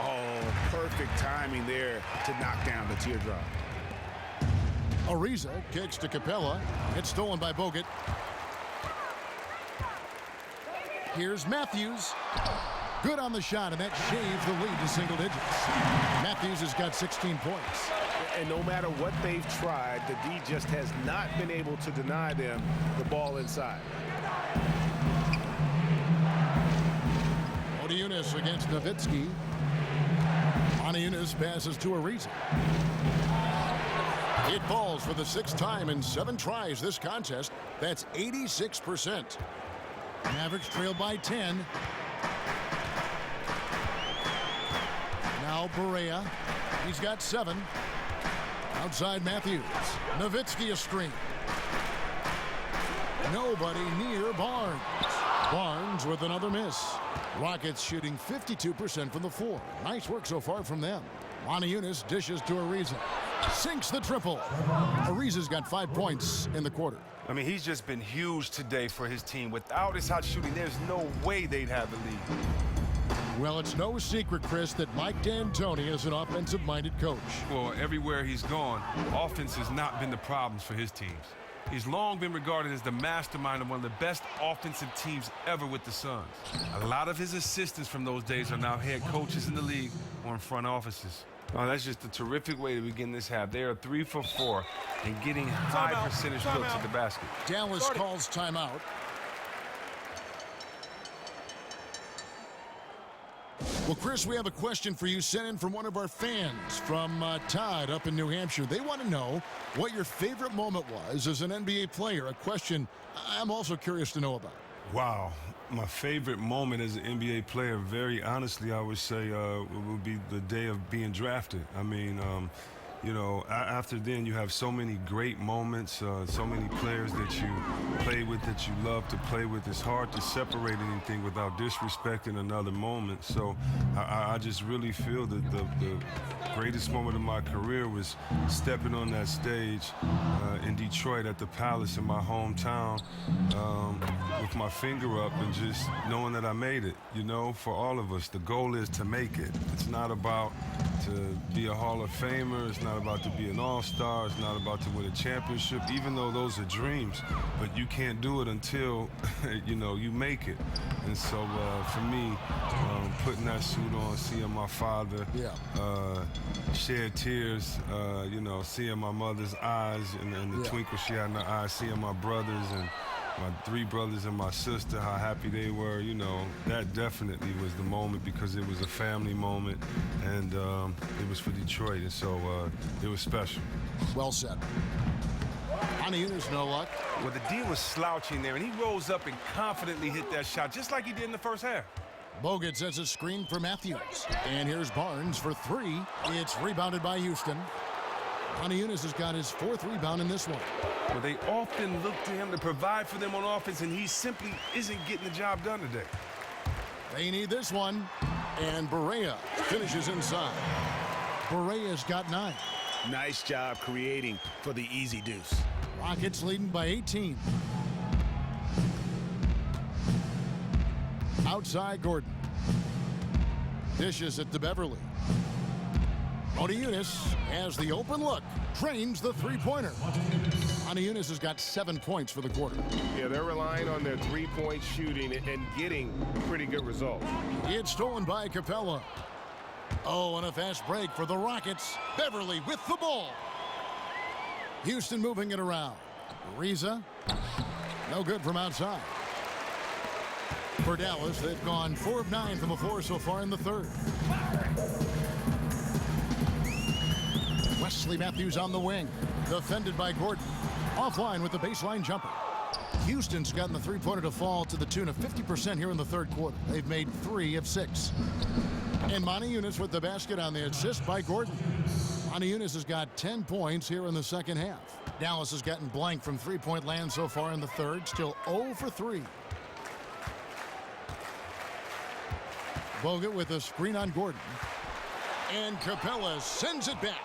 Oh, perfect timing there to knock down the teardrop. Ariza kicks to Capella. It's stolen by Bogut. Here's Matthews. Good on the shot, and that shaves the lead to single digits. Matthews has got 16 points. And no matter what they've tried, the D just has not been able to deny them the ball inside. Moniunas against Nowitzki. Moniunas passes to Ariza. It falls for the 6th time in 7 tries this contest. That's 86%. Mavericks trail by 10. Now Barea. He's got 7. Outside Matthews. Nowitzki a screen. Nobody near Barnes. Barnes with another miss. Rockets shooting 52% from the floor. Nice work so far from them. Moniunas dishes to Ariza. Sinks the triple. Ariza's got 5 points in the quarter. I mean, he's just been huge today for his team. Without his hot shooting, there's no way they'd have the lead. Well, it's no secret, Chris, that Mike D'Antoni is an offensive-minded coach. Well, everywhere he's gone, offense has not been the problems for his teams. He's long been regarded as the mastermind of one of the best offensive teams ever with the Suns. A lot of his assistants from those days are now head coaches in the league or in front offices. Oh, that's just a terrific way to begin this half. They are 3 for 4 and getting high percentage looks at the basket. Dallas calls timeout. Well, Chris, we have a question for you sent in from one of our fans from Todd up in New Hampshire. They want to know what your favorite moment was as an NBA player, a question I'm also curious to know about. Wow. My favorite moment as an NBA player, very honestly, I would say would be the day of being drafted. I mean, you know, after then you have so many great moments, so many players that you play with, that you love to play with. It's hard to separate anything without disrespecting another moment. So I just really feel that the greatest moment of my career was stepping on that stage in Detroit at the Palace in my hometown with my finger up and just knowing that I made it. You know, for all of us, the goal is to make it. It's not about to be a Hall of Famer. It's not about to be an all-star. It's not about to win a championship, even though those are dreams. But you can't do it until, you know, you make it. And so for me, putting that suit on, seeing my father shed tears, you know, seeing my mother's eyes and the twinkle she had in her eyes, seeing my brothers and my 3 brothers and my sister, how happy they were, you know, that definitely was the moment because it was a family moment and it was for Detroit, and so it was special. Well said. Moniunas, no luck. Well, the D was slouching there, and he rose up and confidently hit that shot, just like he did in the first half. Bogut sets a screen for Matthews. And here's Barnes for 3. It's rebounded by Houston. Moniunas has got his 4th rebound in this one. Well, they often look to him to provide for them on offense, and he simply isn't getting the job done today. They need this one. And Barea finishes inside. Barea's got 9. Nice job creating for the easy deuce. Rockets leading by 18. Outside Gordon. Dishes it to Beverly. Moniunas has the open look. Drains the 3-pointer. Moniunas has got 7 points for the quarter. Yeah, they're relying on their 3-point shooting and getting pretty good results. It's stolen by Capella. Oh, and a fast break for the Rockets. Beverly with the ball. Houston moving it around. Ariza. No good from outside. For Dallas, they've gone 4 of 9 from the floor so far in the third. Wesley Matthews on the wing, defended by Gordon. Offline with the baseline jumper. Houston's gotten the three-pointer to fall to the tune of 50% here in the third quarter. They've made 3 of 6. And Monty Eunice with the basket on the assist by Gordon. Monty Eunice has got 10 points here in the second half. Dallas has gotten blank from three-point land so far in the third, still 0 for 3. Bogut with a screen on Gordon. And Capella sends it back.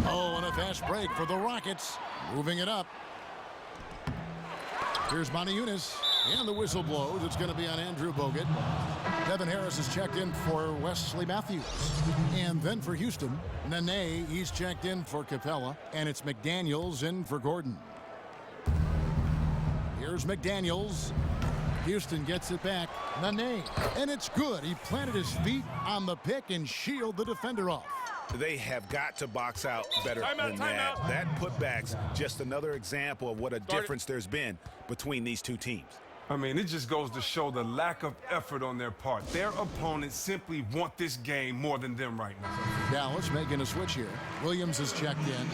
Oh, and a fast break for the Rockets. Moving it up. Here's Monty Eunice. And the whistle blows. It's going to be on Andrew Bogut. Devin Harris is checked in for Wesley Matthews. And then for Houston, Nene, he's checked in for Capella. And it's McDaniels in for Gordon. Here's McDaniels. Houston gets it back. Nene. And it's good. He planted his feet on the pick and shielded the defender off. They have got to box out better than that. That putback's just another example of what a difference there's been between these two teams. I mean, it just goes to show the lack of effort on their part. Their opponents simply want this game more than them right now. Dallas making a switch here. Williams is checked in.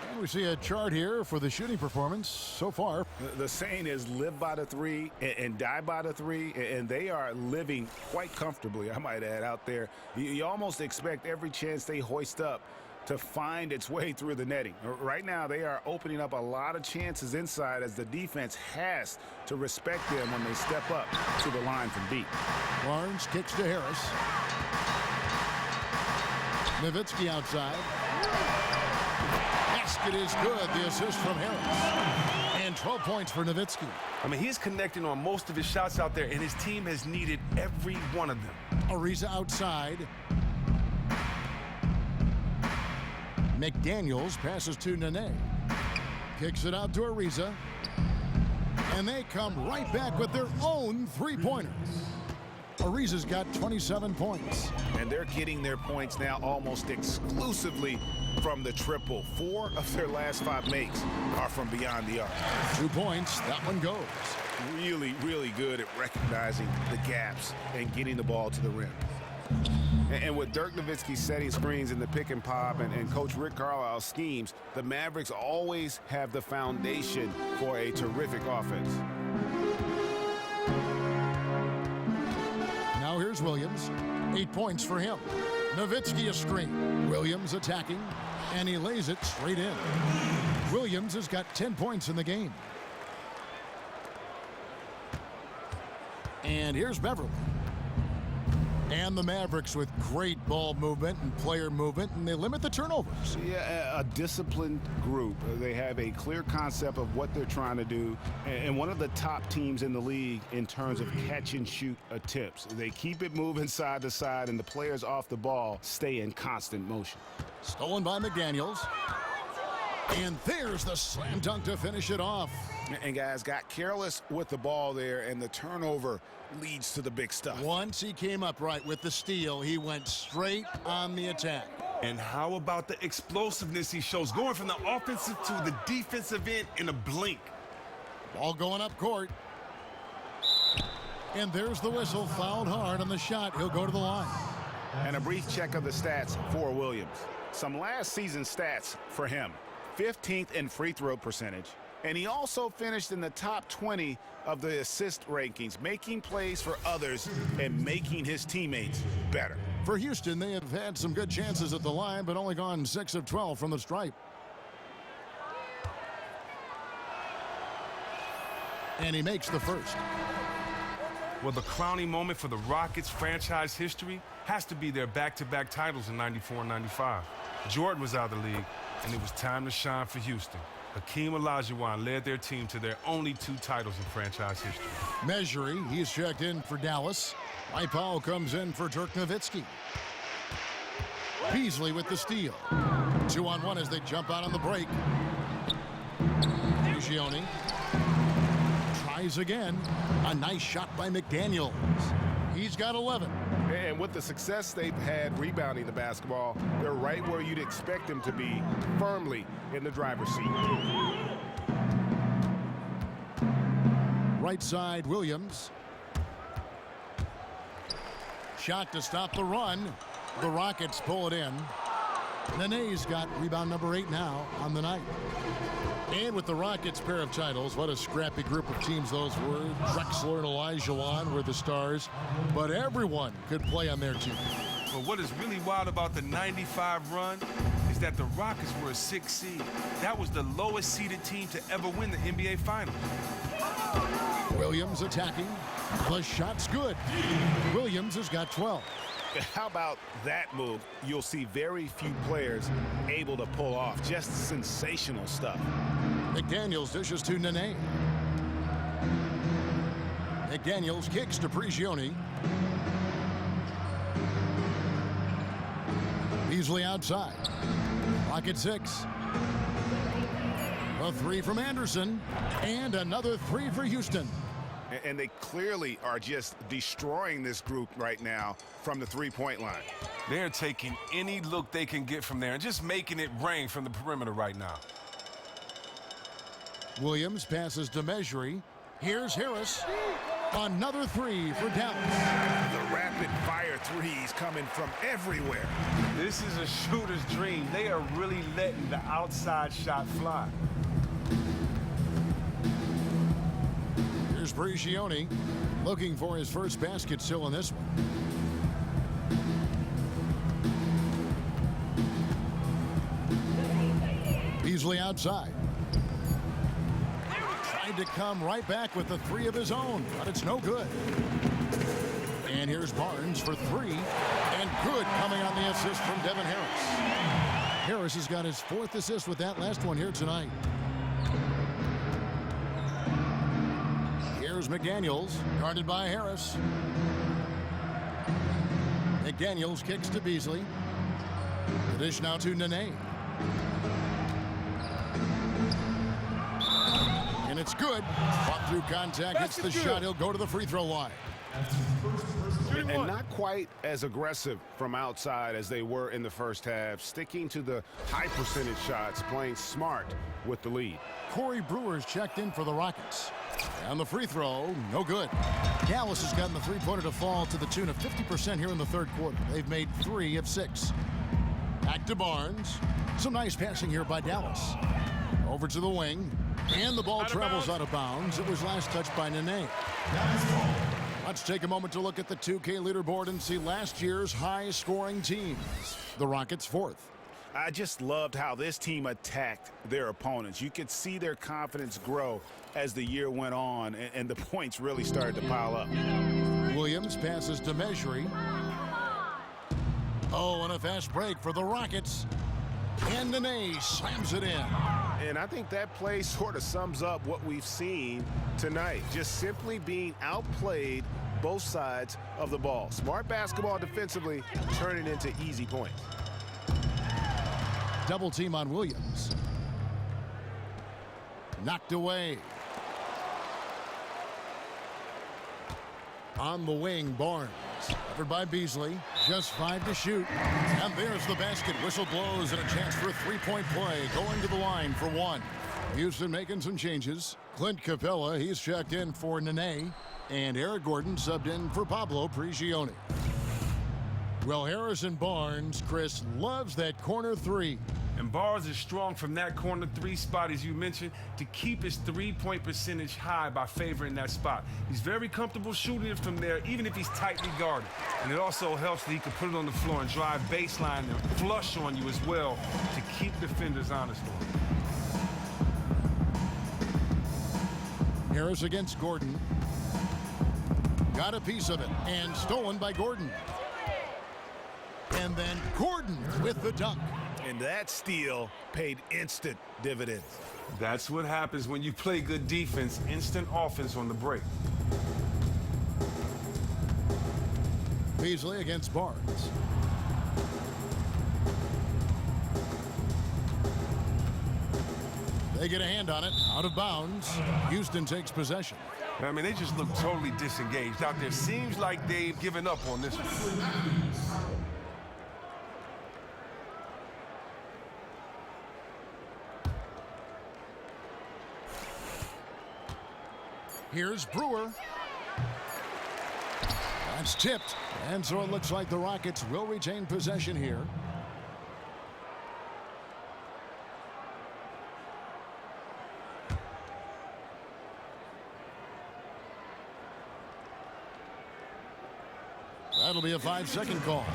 And we see a chart here for the shooting performance so far. The saying is live by the 3 and die by the 3, and they are living quite comfortably, I might add, out there. You almost expect every chance they hoist up to find its way through the netting. Right now, they are opening up a lot of chances inside as the defense has to respect them when they step up to the line from deep. Barnes kicks to Harris. Nowitzki outside. Basket is good. The assist from Harris. And 12 points for Nowitzki. I mean, he's connecting on most of his shots out there, and his team has needed every one of them. Ariza outside. McDaniels passes to Nene. Kicks it out to Ariza. And they come right back with their own three-pointers. Ariza's got 27 points. And they're getting their points now almost exclusively from the triple. 4 of their last 5 makes are from beyond the arc. 2 points. That one goes. Really, really good at recognizing the gaps and getting the ball to the rim. And with Dirk Nowitzki setting screens in the pick and pop and Coach Rick Carlisle's schemes, the Mavericks always have the foundation for a terrific offense. Now here's Williams. 8 points for him. Nowitzki a screen. Williams attacking, and he lays it straight in. Williams has got 10 points in the game. And here's Beverly. And the Mavericks with great ball movement and player movement, and they limit the turnovers. Yeah, a disciplined group. They have a clear concept of what they're trying to do, and one of the top teams in the league in terms of catch-and-shoot attempts. They keep it moving side to side, and the players off the ball stay in constant motion. Stolen by McDaniels. And there's the slam dunk to finish it off. And guys got careless with the ball there, and the turnover leads to the big stuff. Once he came up right with the steal, he went straight on the attack. And how about the explosiveness he shows, going from the offensive to the defensive end in a blink. Ball going up court. And there's the whistle, fouled hard on the shot. He'll go to the line. And a brief check of the stats for Williams. Some last season stats for him. 15th in free throw percentage. And he also finished in the top 20 of the assist rankings, making plays for others and making his teammates better. For Houston, they have had some good chances at the line, but only gone 6 of 12 from the stripe. And he makes the first. Well, the crowning moment for the Rockets' franchise history has to be their back-to-back titles in '94 and '95. Jordan was out of the league, and it was time to shine for Houston. Hakeem Olajuwon led their team to their only 2 titles in franchise history. Measuring, he's checked in for Dallas. Mike Powell comes in for Dirk Nowitzki. Beasley with the steal. 2-on-1 as they jump out on the break. Gigioni tries again. A nice shot by McDaniels. He's got 11. And with the success they've had rebounding the basketball, they're right where you'd expect them to be, firmly in the driver's seat. right side, Williams. Shot to stop the run. The Rockets pull it in. Nene's got rebound number 8 now on the night. And with the Rockets' pair of titles, what a scrappy group of teams those were. Drexler and Olajuwon were the stars, but everyone could play on their team. But what is really wild about the 95 run is that the Rockets were a 6 seed. That was the lowest seeded team to ever win the NBA Finals. Williams attacking. The shot's good. Williams has got 12. How about that move? You'll see very few players able to pull off. Just sensational stuff. McDaniels dishes to Nene. McDaniels kicks to Prigioni. Beasley outside. Rocket 6. A 3 from Anderson. And another 3 for Houston. And they clearly are just destroying this group right now from the three-point line. They're taking any look they can get from there and just making it rain from the perimeter right now. Williams passes to Mejri. Here's Harris. Another 3 for Dallas. The rapid-fire threes coming from everywhere. This is a shooter's dream. They are really letting the outside shot fly. Here's Prigioni looking for his first basket still in this one. Beasley outside. Tried to come right back with the 3 of his own, but it's no good. And here's Barnes for 3, and good coming on the assist from Devin Harris. Harris has got his 4th assist with that last one here tonight. Here's McDaniels, guarded by Harris. McDaniels kicks to Beasley. The dish now to Nene. And it's good. Fought through contact, hits the shot. He'll go to the free throw line. And not quite as aggressive from outside as they were in the first half, sticking to the high percentage shots, playing smart with the lead. Corey Brewer's checked in for the Rockets. And the free throw, no good. Dallas has gotten the three-pointer to fall to the tune of 50% here in the third quarter. They've made 3 of 6. Back to Barnes. Some nice passing here by Dallas. Over to the wing. And the ball travels out of bounds. It was last touched by Nene. Let's take a moment to look at the 2K leaderboard and see last year's high-scoring teams. The Rockets 4th. I just loved how this team attacked their opponents. You could see their confidence grow as the year went on, and the points really started to pile up. Williams passes to Mejri. Oh, and a fast break for the Rockets. And Nene slams it in. And I think that play sort of sums up what we've seen tonight. Just simply being outplayed both sides of the ball. Smart basketball defensively, turning into easy points. Double team on Williams. Knocked away. On the wing, Barnes. Covered by Beasley. Just 5 to shoot. And there's the basket. Whistle blows and a chance for a three-point play. Going to the line for 1. Houston making some changes. Clint Capella, he's checked in for Nene. And Eric Gordon subbed in for Pablo Prigioni. Well, Harrison Barnes, Chris, loves that corner 3. And Barnes is strong from that corner 3 spot, as you mentioned, to keep his three-point percentage high by favoring that spot. He's very comfortable shooting it from there, even if he's tightly guarded. And it also helps that he can put it on the floor and drive baseline and flush on you as well to keep defenders honest on him. Harris against Gordon. Got a piece of it, and stolen by Gordon. And then Gordon with the dunk. And that steal paid instant dividends. That's what happens when you play good defense, instant offense on the break. Beasley against Barnes. They get a hand on it, out of bounds. Houston takes possession. I mean, they just look totally disengaged out there. Seems like they've given up on this one. Here's Brewer. That's tipped. And so it looks like the Rockets will retain possession here. That'll be a 5-second call.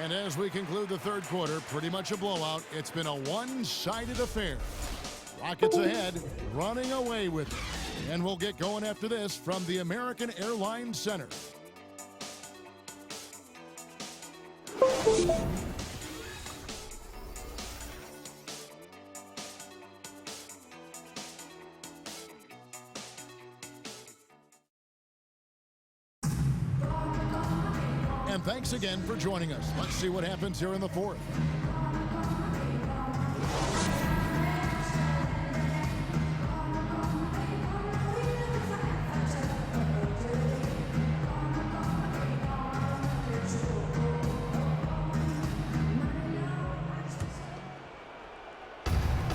And as we conclude the third quarter, pretty much a blowout. It's been a one-sided affair. Rockets ahead, running away with it. And we'll get going after this from the American Airlines Center. And thanks again for joining us. Let's see what happens here in the fourth.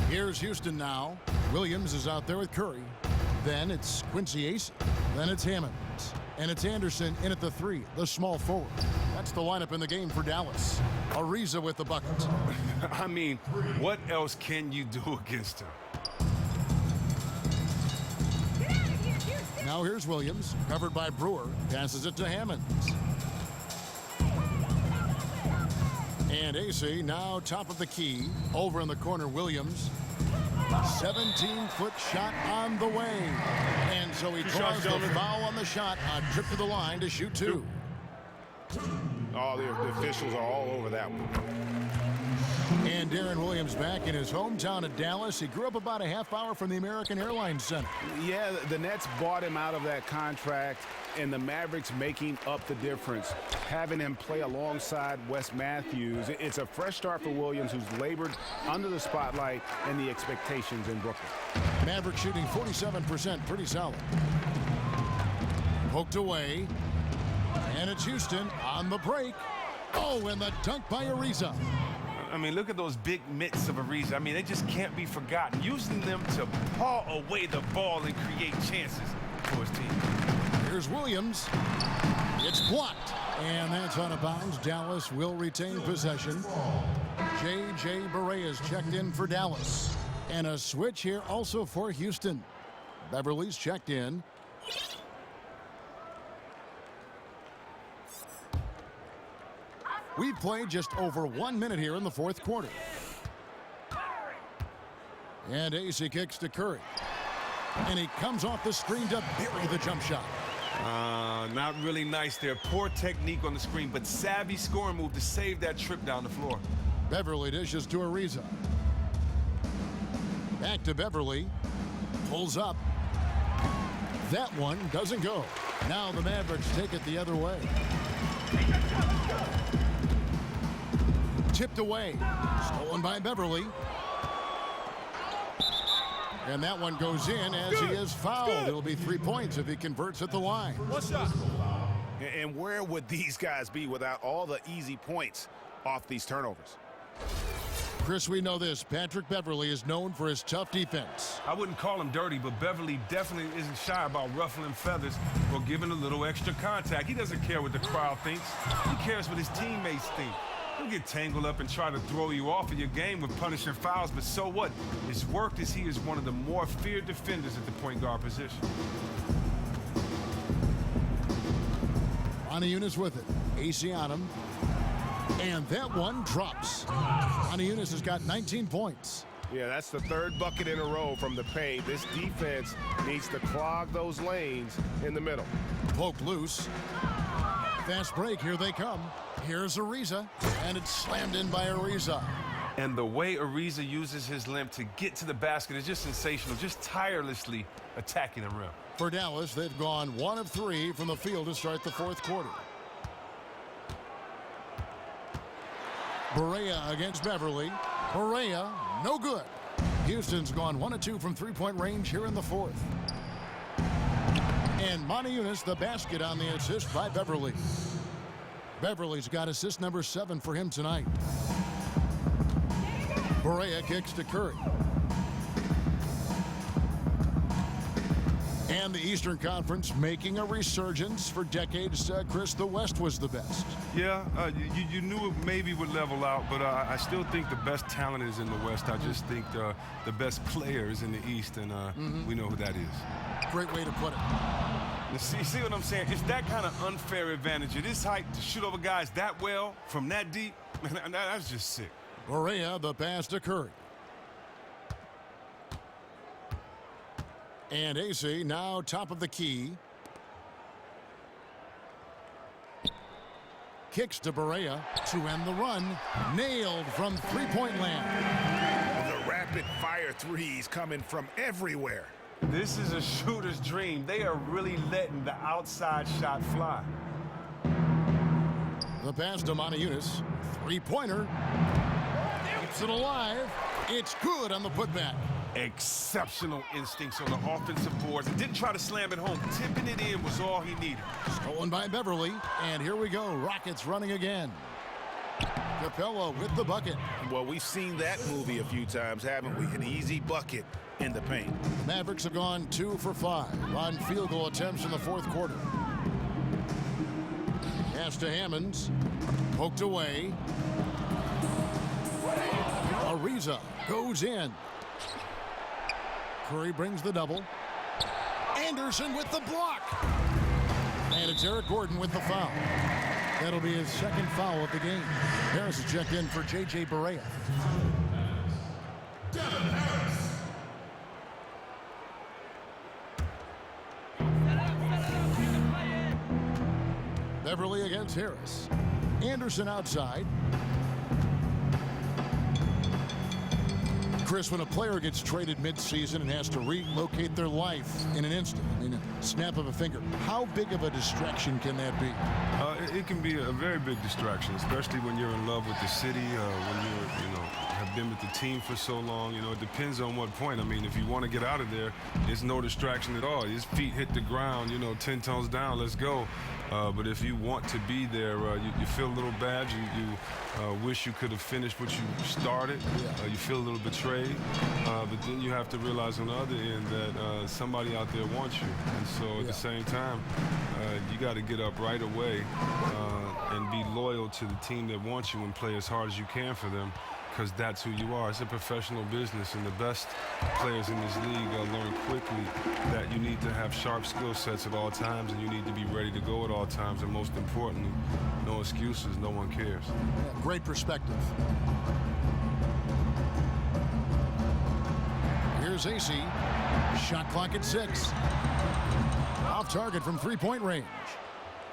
Here's Houston now. Williams is out there with Curry. Then it's Quincy Ace. Then it's Hammond. And it's Anderson in at the 3, the small forward. That's the lineup in the game for Dallas. Ariza with the bucket. I mean, what else can you do against him? Now here's Williams, covered by Brewer. Passes it to Hammond. And AC now top of the key. Over in the corner, Williams. 17-foot shot on the way. And so he draws the foul on the shot. A trip to the line to shoot 2. Oh, the officials are all over that one. And Darren Williams back in his hometown of Dallas. He grew up about a half hour from the American Airlines Center. Yeah, the Nets bought him out of that contract, and the Mavericks making up the difference, having him play alongside Wes Matthews. It's a fresh start for Williams, who's labored under the spotlight and the expectations in Brooklyn. Mavericks shooting 47%, pretty solid. Poked away, and it's Houston on the break. Oh, and the dunk by Ariza. I mean, look at those big mitts of Ariza. I mean, they just can't be forgotten. Using them to paw away the ball and create chances for his team. Here's Williams. It's blocked. And that's out of bounds. Dallas will retain possession. J.J. Barea checked in for Dallas. And a switch here also for Houston. Beverly's checked in. We've played just over 1 minute here in the fourth quarter. And AC kicks to Curry. And he comes off the screen to bury the jump shot. Not really nice there. Poor technique on the screen, but savvy scoring move to save that trip down the floor. Beverly dishes to Ariza. Back to Beverly. Pulls up. That one doesn't go. Now the Mavericks take it the other way. Tipped away. Stolen by Beverly. And that one goes in as he is fouled. It'll be 3 points if he converts at the line. One shot. And where would these guys be without all the easy points off these turnovers? Chris, we know this. Patrick Beverly is known for his tough defense. I wouldn't call him dirty, but Beverly definitely isn't shy about ruffling feathers or giving a little extra contact. He doesn't care what the crowd thinks. He cares what his teammates think. He'll get tangled up and try to throw you off of your game with punishing fouls, but so what? It's worked as he is one of the more feared defenders at the point guard position. Moniunas with it. AC on him. And that one drops. Moniunas has got 19 points. Yeah, that's the third bucket in a row from the paint. This defense needs to clog those lanes in the middle. Poke loose. Fast break, here they come. Here's Ariza, and it's slammed in by Ariza. And the way Ariza uses his limb to get to the basket is just sensational, just tirelessly attacking the rim. For Dallas, they've gone 1 of 3 from the field to start the fourth quarter. Barea against Beverly. Barea, no good. Houston's gone 1 of 2 from three-point range here in the fourth. And Moniunas, the basket on the assist by Beverly. Beverly's got assist number 7 for him tonight. Barea kicks to Curry. And the Eastern Conference making a resurgence. For decades, Chris, the West was the best. Yeah, you knew it maybe would level out, but I still think the best talent is in the West. I just think the best player is in the East, and we know who that is. Great way to put it. Now, see what I'm saying? It's that kind of unfair advantage at this height to shoot over guys that well from that deep. Man, that's just sick. Barea, the pass to Curry. And AC now top of the key. Kicks to Barea to end the run. Nailed from three-point land. The rapid-fire threes coming from everywhere. This is a shooter's dream. They are really letting the outside shot fly. The pass to Moniunas. Three-pointer. Keeps it alive. It's good on the putback. Exceptional instincts on the offensive boards. Didn't try to slam it home. Tipping it in was all he needed. Stolen by Beverly. And here we go. Rockets running again. Capella with the bucket. Well, we've seen that movie a few times, haven't we? An easy bucket in the paint. The Mavericks have gone 2 for 5 on field goal attempts in the fourth quarter. Pass to Hammonds. Poked away. Ariza goes in. Curry brings the double. Anderson with the block. And it's Eric Gordon with the foul. That'll be his second foul of the game. Harris is checked in for J.J. Barea. Beverly against Harris. Anderson outside. Chris, when a player gets traded mid-season and has to relocate their life in an instant, in a snap of a finger, how big of a distraction can that be? It can be a very big distraction, especially when you're in love with the city, when you're, have been with the team for so long. It depends on what point. I mean, if you want to get out of there, it's no distraction at all. His feet hit the ground, 10 toes down, let's go. But if you want to be there, you feel a little bad. You wish you could have finished what you started. You feel a little betrayed. But then you have to realize on the other end that somebody out there wants you. And so at the same time, you got to get up right away and be loyal to the team that wants you and play as hard as you can for them, because that's who you are. It's a professional business, and the best players in this league learn quickly that you need to have sharp skill sets at all times, and you need to be ready to go at all times, and most importantly, no excuses, no one cares. Yeah, great perspective. Here's AC. Shot clock at 6. Off target from three-point range.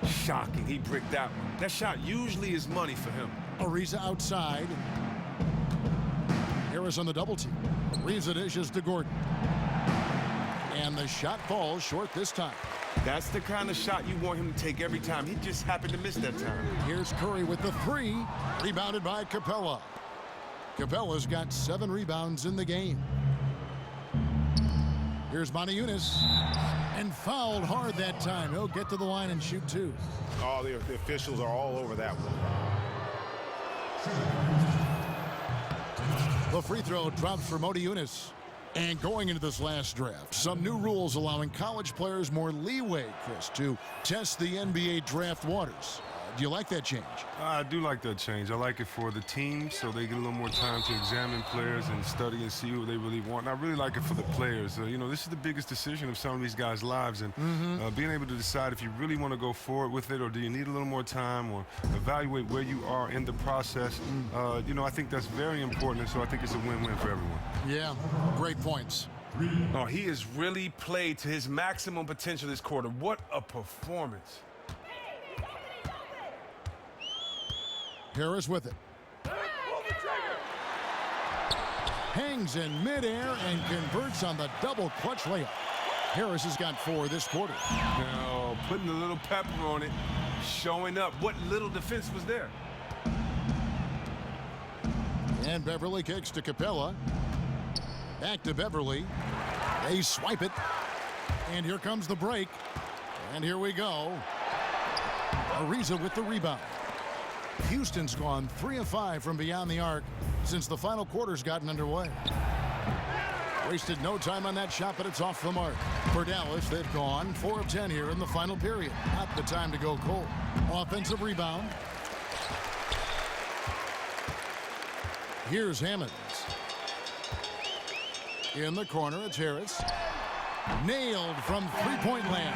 Shocking, he bricked that one. That shot usually is money for him. Ariza outside. Harris on the double team. Ariza dishes to Gordon. And the shot falls short this time. That's the kind of shot you want him to take every time. He just happened to miss that time. Here's Curry with the 3. Rebounded by Capella. Capella's got 7 rebounds in the game. Here's Moniunas. And fouled hard that time. He'll get to the line and shoot 2. Oh, the officials are all over that one. The free throw drops for Moniunas. And going into this last draft, some new rules allowing college players more leeway, Chris, to test the NBA draft waters. Do you like that change? I do like that change. I like it for the team, so they get a little more time to examine players and study and see what they really want. And I really like it for the players. This is the biggest decision of some of these guys' lives, and being able to decide if you really want to go forward with it, or do you need a little more time, or evaluate where you are in the process. I think that's very important, and so I think it's a win-win for everyone. Yeah, great points. Oh, he has really played to his maximum potential this quarter. What a performance. Harris with it. Hangs in midair and converts on the double clutch layup. Harris has got 4 this quarter. Now, putting a little pepper on it, showing up. What little defense was there? And Beverly kicks to Capella. Back to Beverly. They swipe it. And here comes the break. And here we go. Ariza with the rebound. Houston's gone 3 of 5 from beyond the arc since the final quarter's gotten underway. Wasted no time on that shot, but it's off the mark. For Dallas, they've gone 4 of 10 here in the final period. Not the time to go cold. Offensive rebound. Here's Hammonds. In the corner, it's Harris. Nailed from three-point land.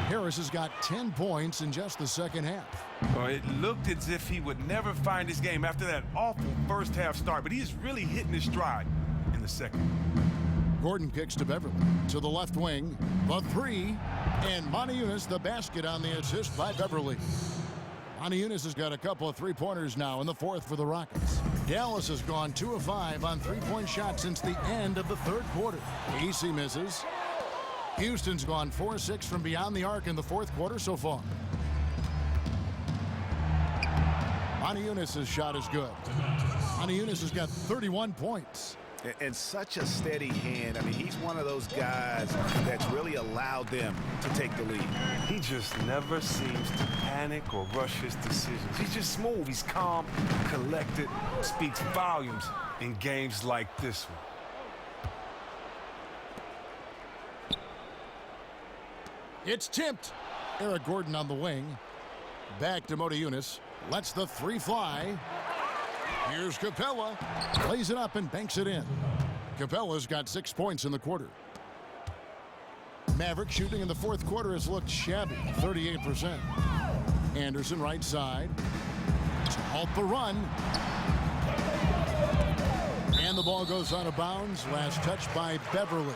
Harris has got 10 points in just the second half. Well, it looked as if he would never find his game after that awful first half start, but he's really hitting his stride in the second. Gordon kicks to Beverly. To the left wing. The three. And Moniunas the basket on the assist by Beverly. Moniunas has got a couple of three-pointers now in the fourth for the Rockets. Dallas has gone 2 of 5 on three-point shots since the end of the third quarter. AC misses. Houston's gone 4 of 6 from beyond the arc in the fourth quarter so far. Moniunas' shot is good. Moniunas has got 31 points. And such a steady hand. I mean, he's one of those guys that's really allowed them to take the lead. He just never seems to panic or rush his decisions. He's just smooth. He's calm, collected, speaks volumes in games like this one. It's tipped. Eric Gordon on the wing. Back to Moniunas. Lets the three fly. Here's Capella. Plays it up and banks it in. Capella's got 6 points in the quarter. Mavericks shooting in the fourth quarter has looked shabby, 38%. Anderson right side. To halt the run. And the ball goes out of bounds. Last touch by Beverly.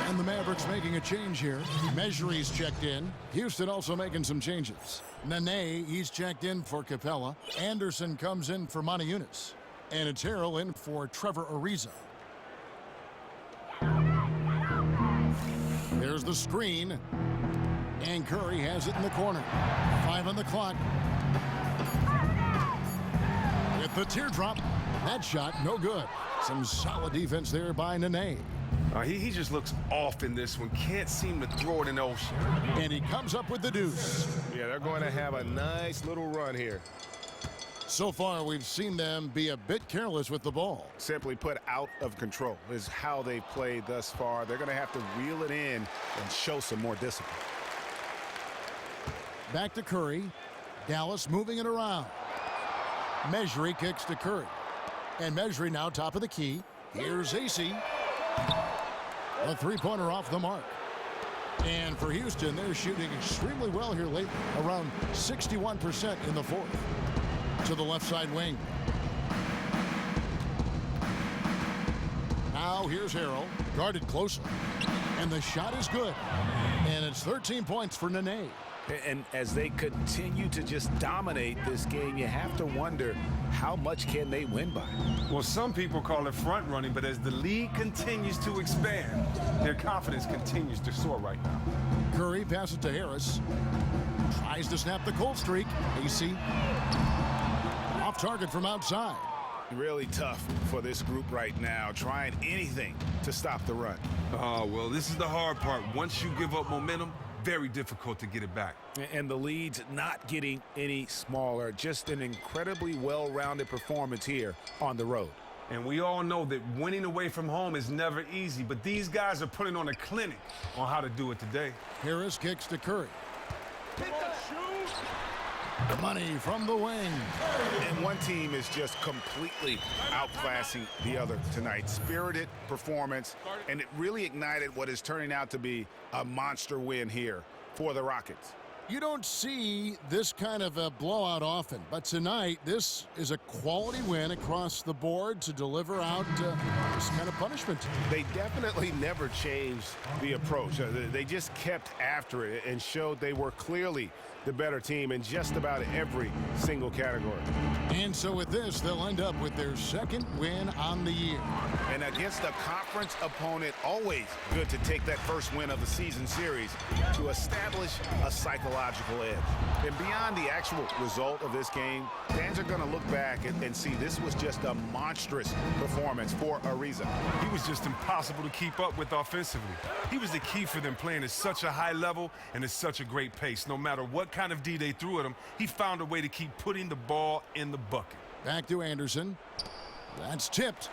And the Mavericks making a change here. Mejri's checked in. Houston also making some changes. Nene, he's checked in for Capella. Anderson comes in for Moniunas. And it's Harrell in for Trevor Ariza. There's the screen. And Curry has it in the corner. 5 on the clock. With the teardrop. That shot, no good. Some solid defense there by Nene. He just looks off in this one. Can't seem to throw it in the ocean. And he comes up with the deuce. Yeah, they're going to have a nice little run here. So far, we've seen them be a bit careless with the ball. Simply put, out of control is how they played thus far. They're going to have to reel it in and show some more discipline. Back to Curry. Dallas moving it around. Mejri kicks to Curry. And Mejri now top of the key. Here's AC. A three-pointer off the mark. And for Houston, they're shooting extremely well here lately, around 61% in the fourth. To the left side wing. Now here's Harrell, guarded closely. And the shot is good. And it's 13 points for Nene. And as they continue to just dominate this game, you have to wonder, how much can they win by? Well, some people call it front running, but as the league continues to expand, their confidence continues to soar right now. Curry passes to Harris. Tries to snap the cold streak. AC off target from outside. Really tough for this group right now, trying anything to stop the run. Oh, well, this is the hard part. Once you give up momentum, very difficult to get it back. And the lead's not getting any smaller. Just an incredibly well-rounded performance here on the road. And we all know that winning away from home is never easy, but these guys are putting on a clinic on how to do it today. Harris kicks to Curry. Money from the wing. And one team is just completely outclassing the other tonight. Spirited performance, and it really ignited what is turning out to be a monster win here for the Rockets. You don't see this kind of a blowout often, but tonight this is a quality win across the board to deliver out this kind of punishment. They definitely never changed the approach. They just kept after it and showed they were clearly the better team in just about every single category. And so with this, they'll end up with their second win on the year. And against a conference opponent, always good to take that first win of the season series to establish a psychological edge. And beyond the actual result of this game, fans are going to look back and see this was just a monstrous performance for Ariza. He was just impossible to keep up with offensively. He was the key for them playing at such a high level and at such a great pace. No matter what kind of D they threw at him, he found a way to keep putting the ball in the bucket. Back to Anderson. That's tipped.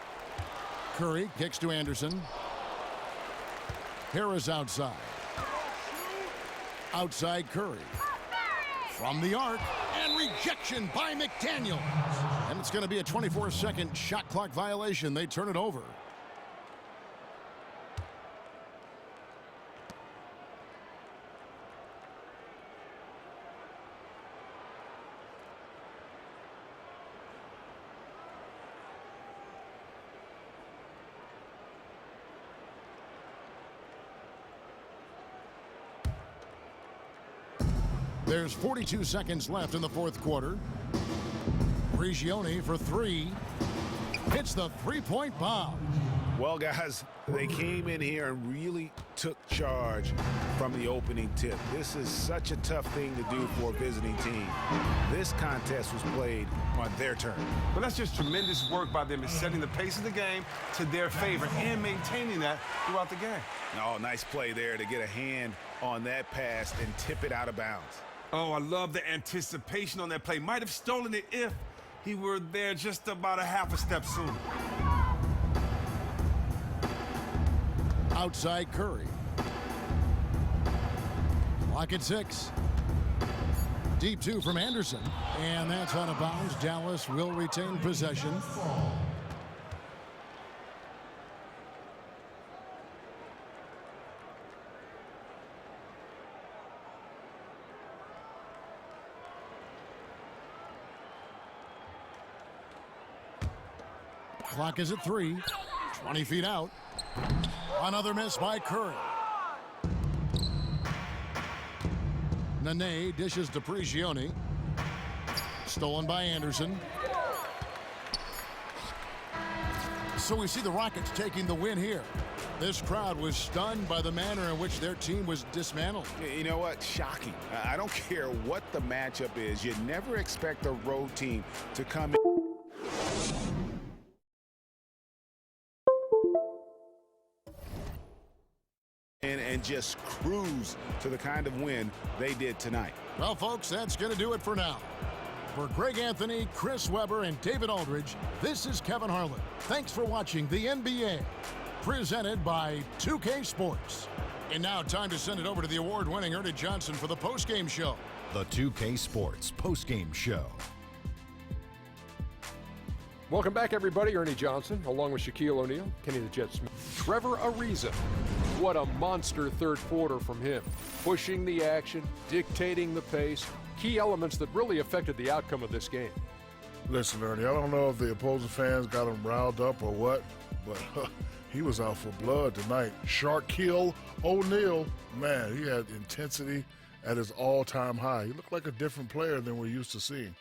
Curry kicks to Anderson. Harris outside. Outside Curry. From the arc, and rejection by McDaniel. And it's going to be a 24-second shot clock violation. They turn it over. There's 42 seconds left in the fourth quarter. Prigioni for three. Hits the three-point bomb. Well, guys, they came in here and really took charge from the opening tip. This is such a tough thing to do for a visiting team. This contest was played on their turn. But that's just tremendous work by them in setting the pace of the game to their favor and maintaining that throughout the game. Oh, nice play there to get a hand on that pass and tip it out of bounds. Oh, I love the anticipation on that play. Might have stolen it if he were there just about a half a step sooner. Outside Curry. Clock at 6. Deep two from Anderson. And that's out of bounds. Dallas will retain possession. Clock is at 3. 20 feet out. Another miss by Curry. Nene dishes to Prigioni. Stolen by Anderson. So we see the Rockets taking the win here. This crowd was stunned by the manner in which their team was dismantled. You know what? Shocking. I don't care what the matchup is. You never expect a road team to come in and just cruise to the kind of win they did tonight. Well, folks, that's going to do it for now. For Greg Anthony, Chris Webber, and David Aldridge, this is Kevin Harlan. Thanks for watching the NBA, presented by 2K Sports. And now time to send it over to the award-winning Ernie Johnson for the postgame show. The 2K Sports postgame show. Welcome back, everybody. Ernie Johnson, along with Shaquille O'Neal, Kenny the Jet Smith, Trevor Ariza. What a monster third quarter from him. Pushing the action, dictating the pace, key elements that really affected the outcome of this game. Listen, Ernie, I don't know if the opposing fans got him riled up or what, but he was out for blood tonight. Shaquille O'Neal, man, he had intensity at his all-time high. He looked like a different player than we're used to seeing.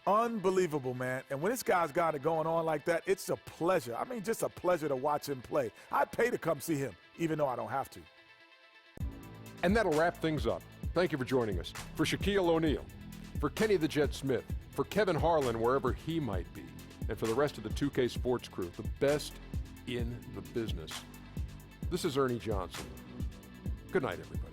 Unbelievable, man. And when this guy's got it going on like that, it's a pleasure. I mean, just a pleasure to watch him play. I'd pay to come see him, even though I don't have to. And that'll wrap things up. Thank you for joining us. For Shaquille O'Neal, for Kenny the Jet Smith, for Kevin Harlan, wherever he might be, and for the rest of the 2K Sports crew, the best in the business. This is Ernie Johnson. Good night, everybody.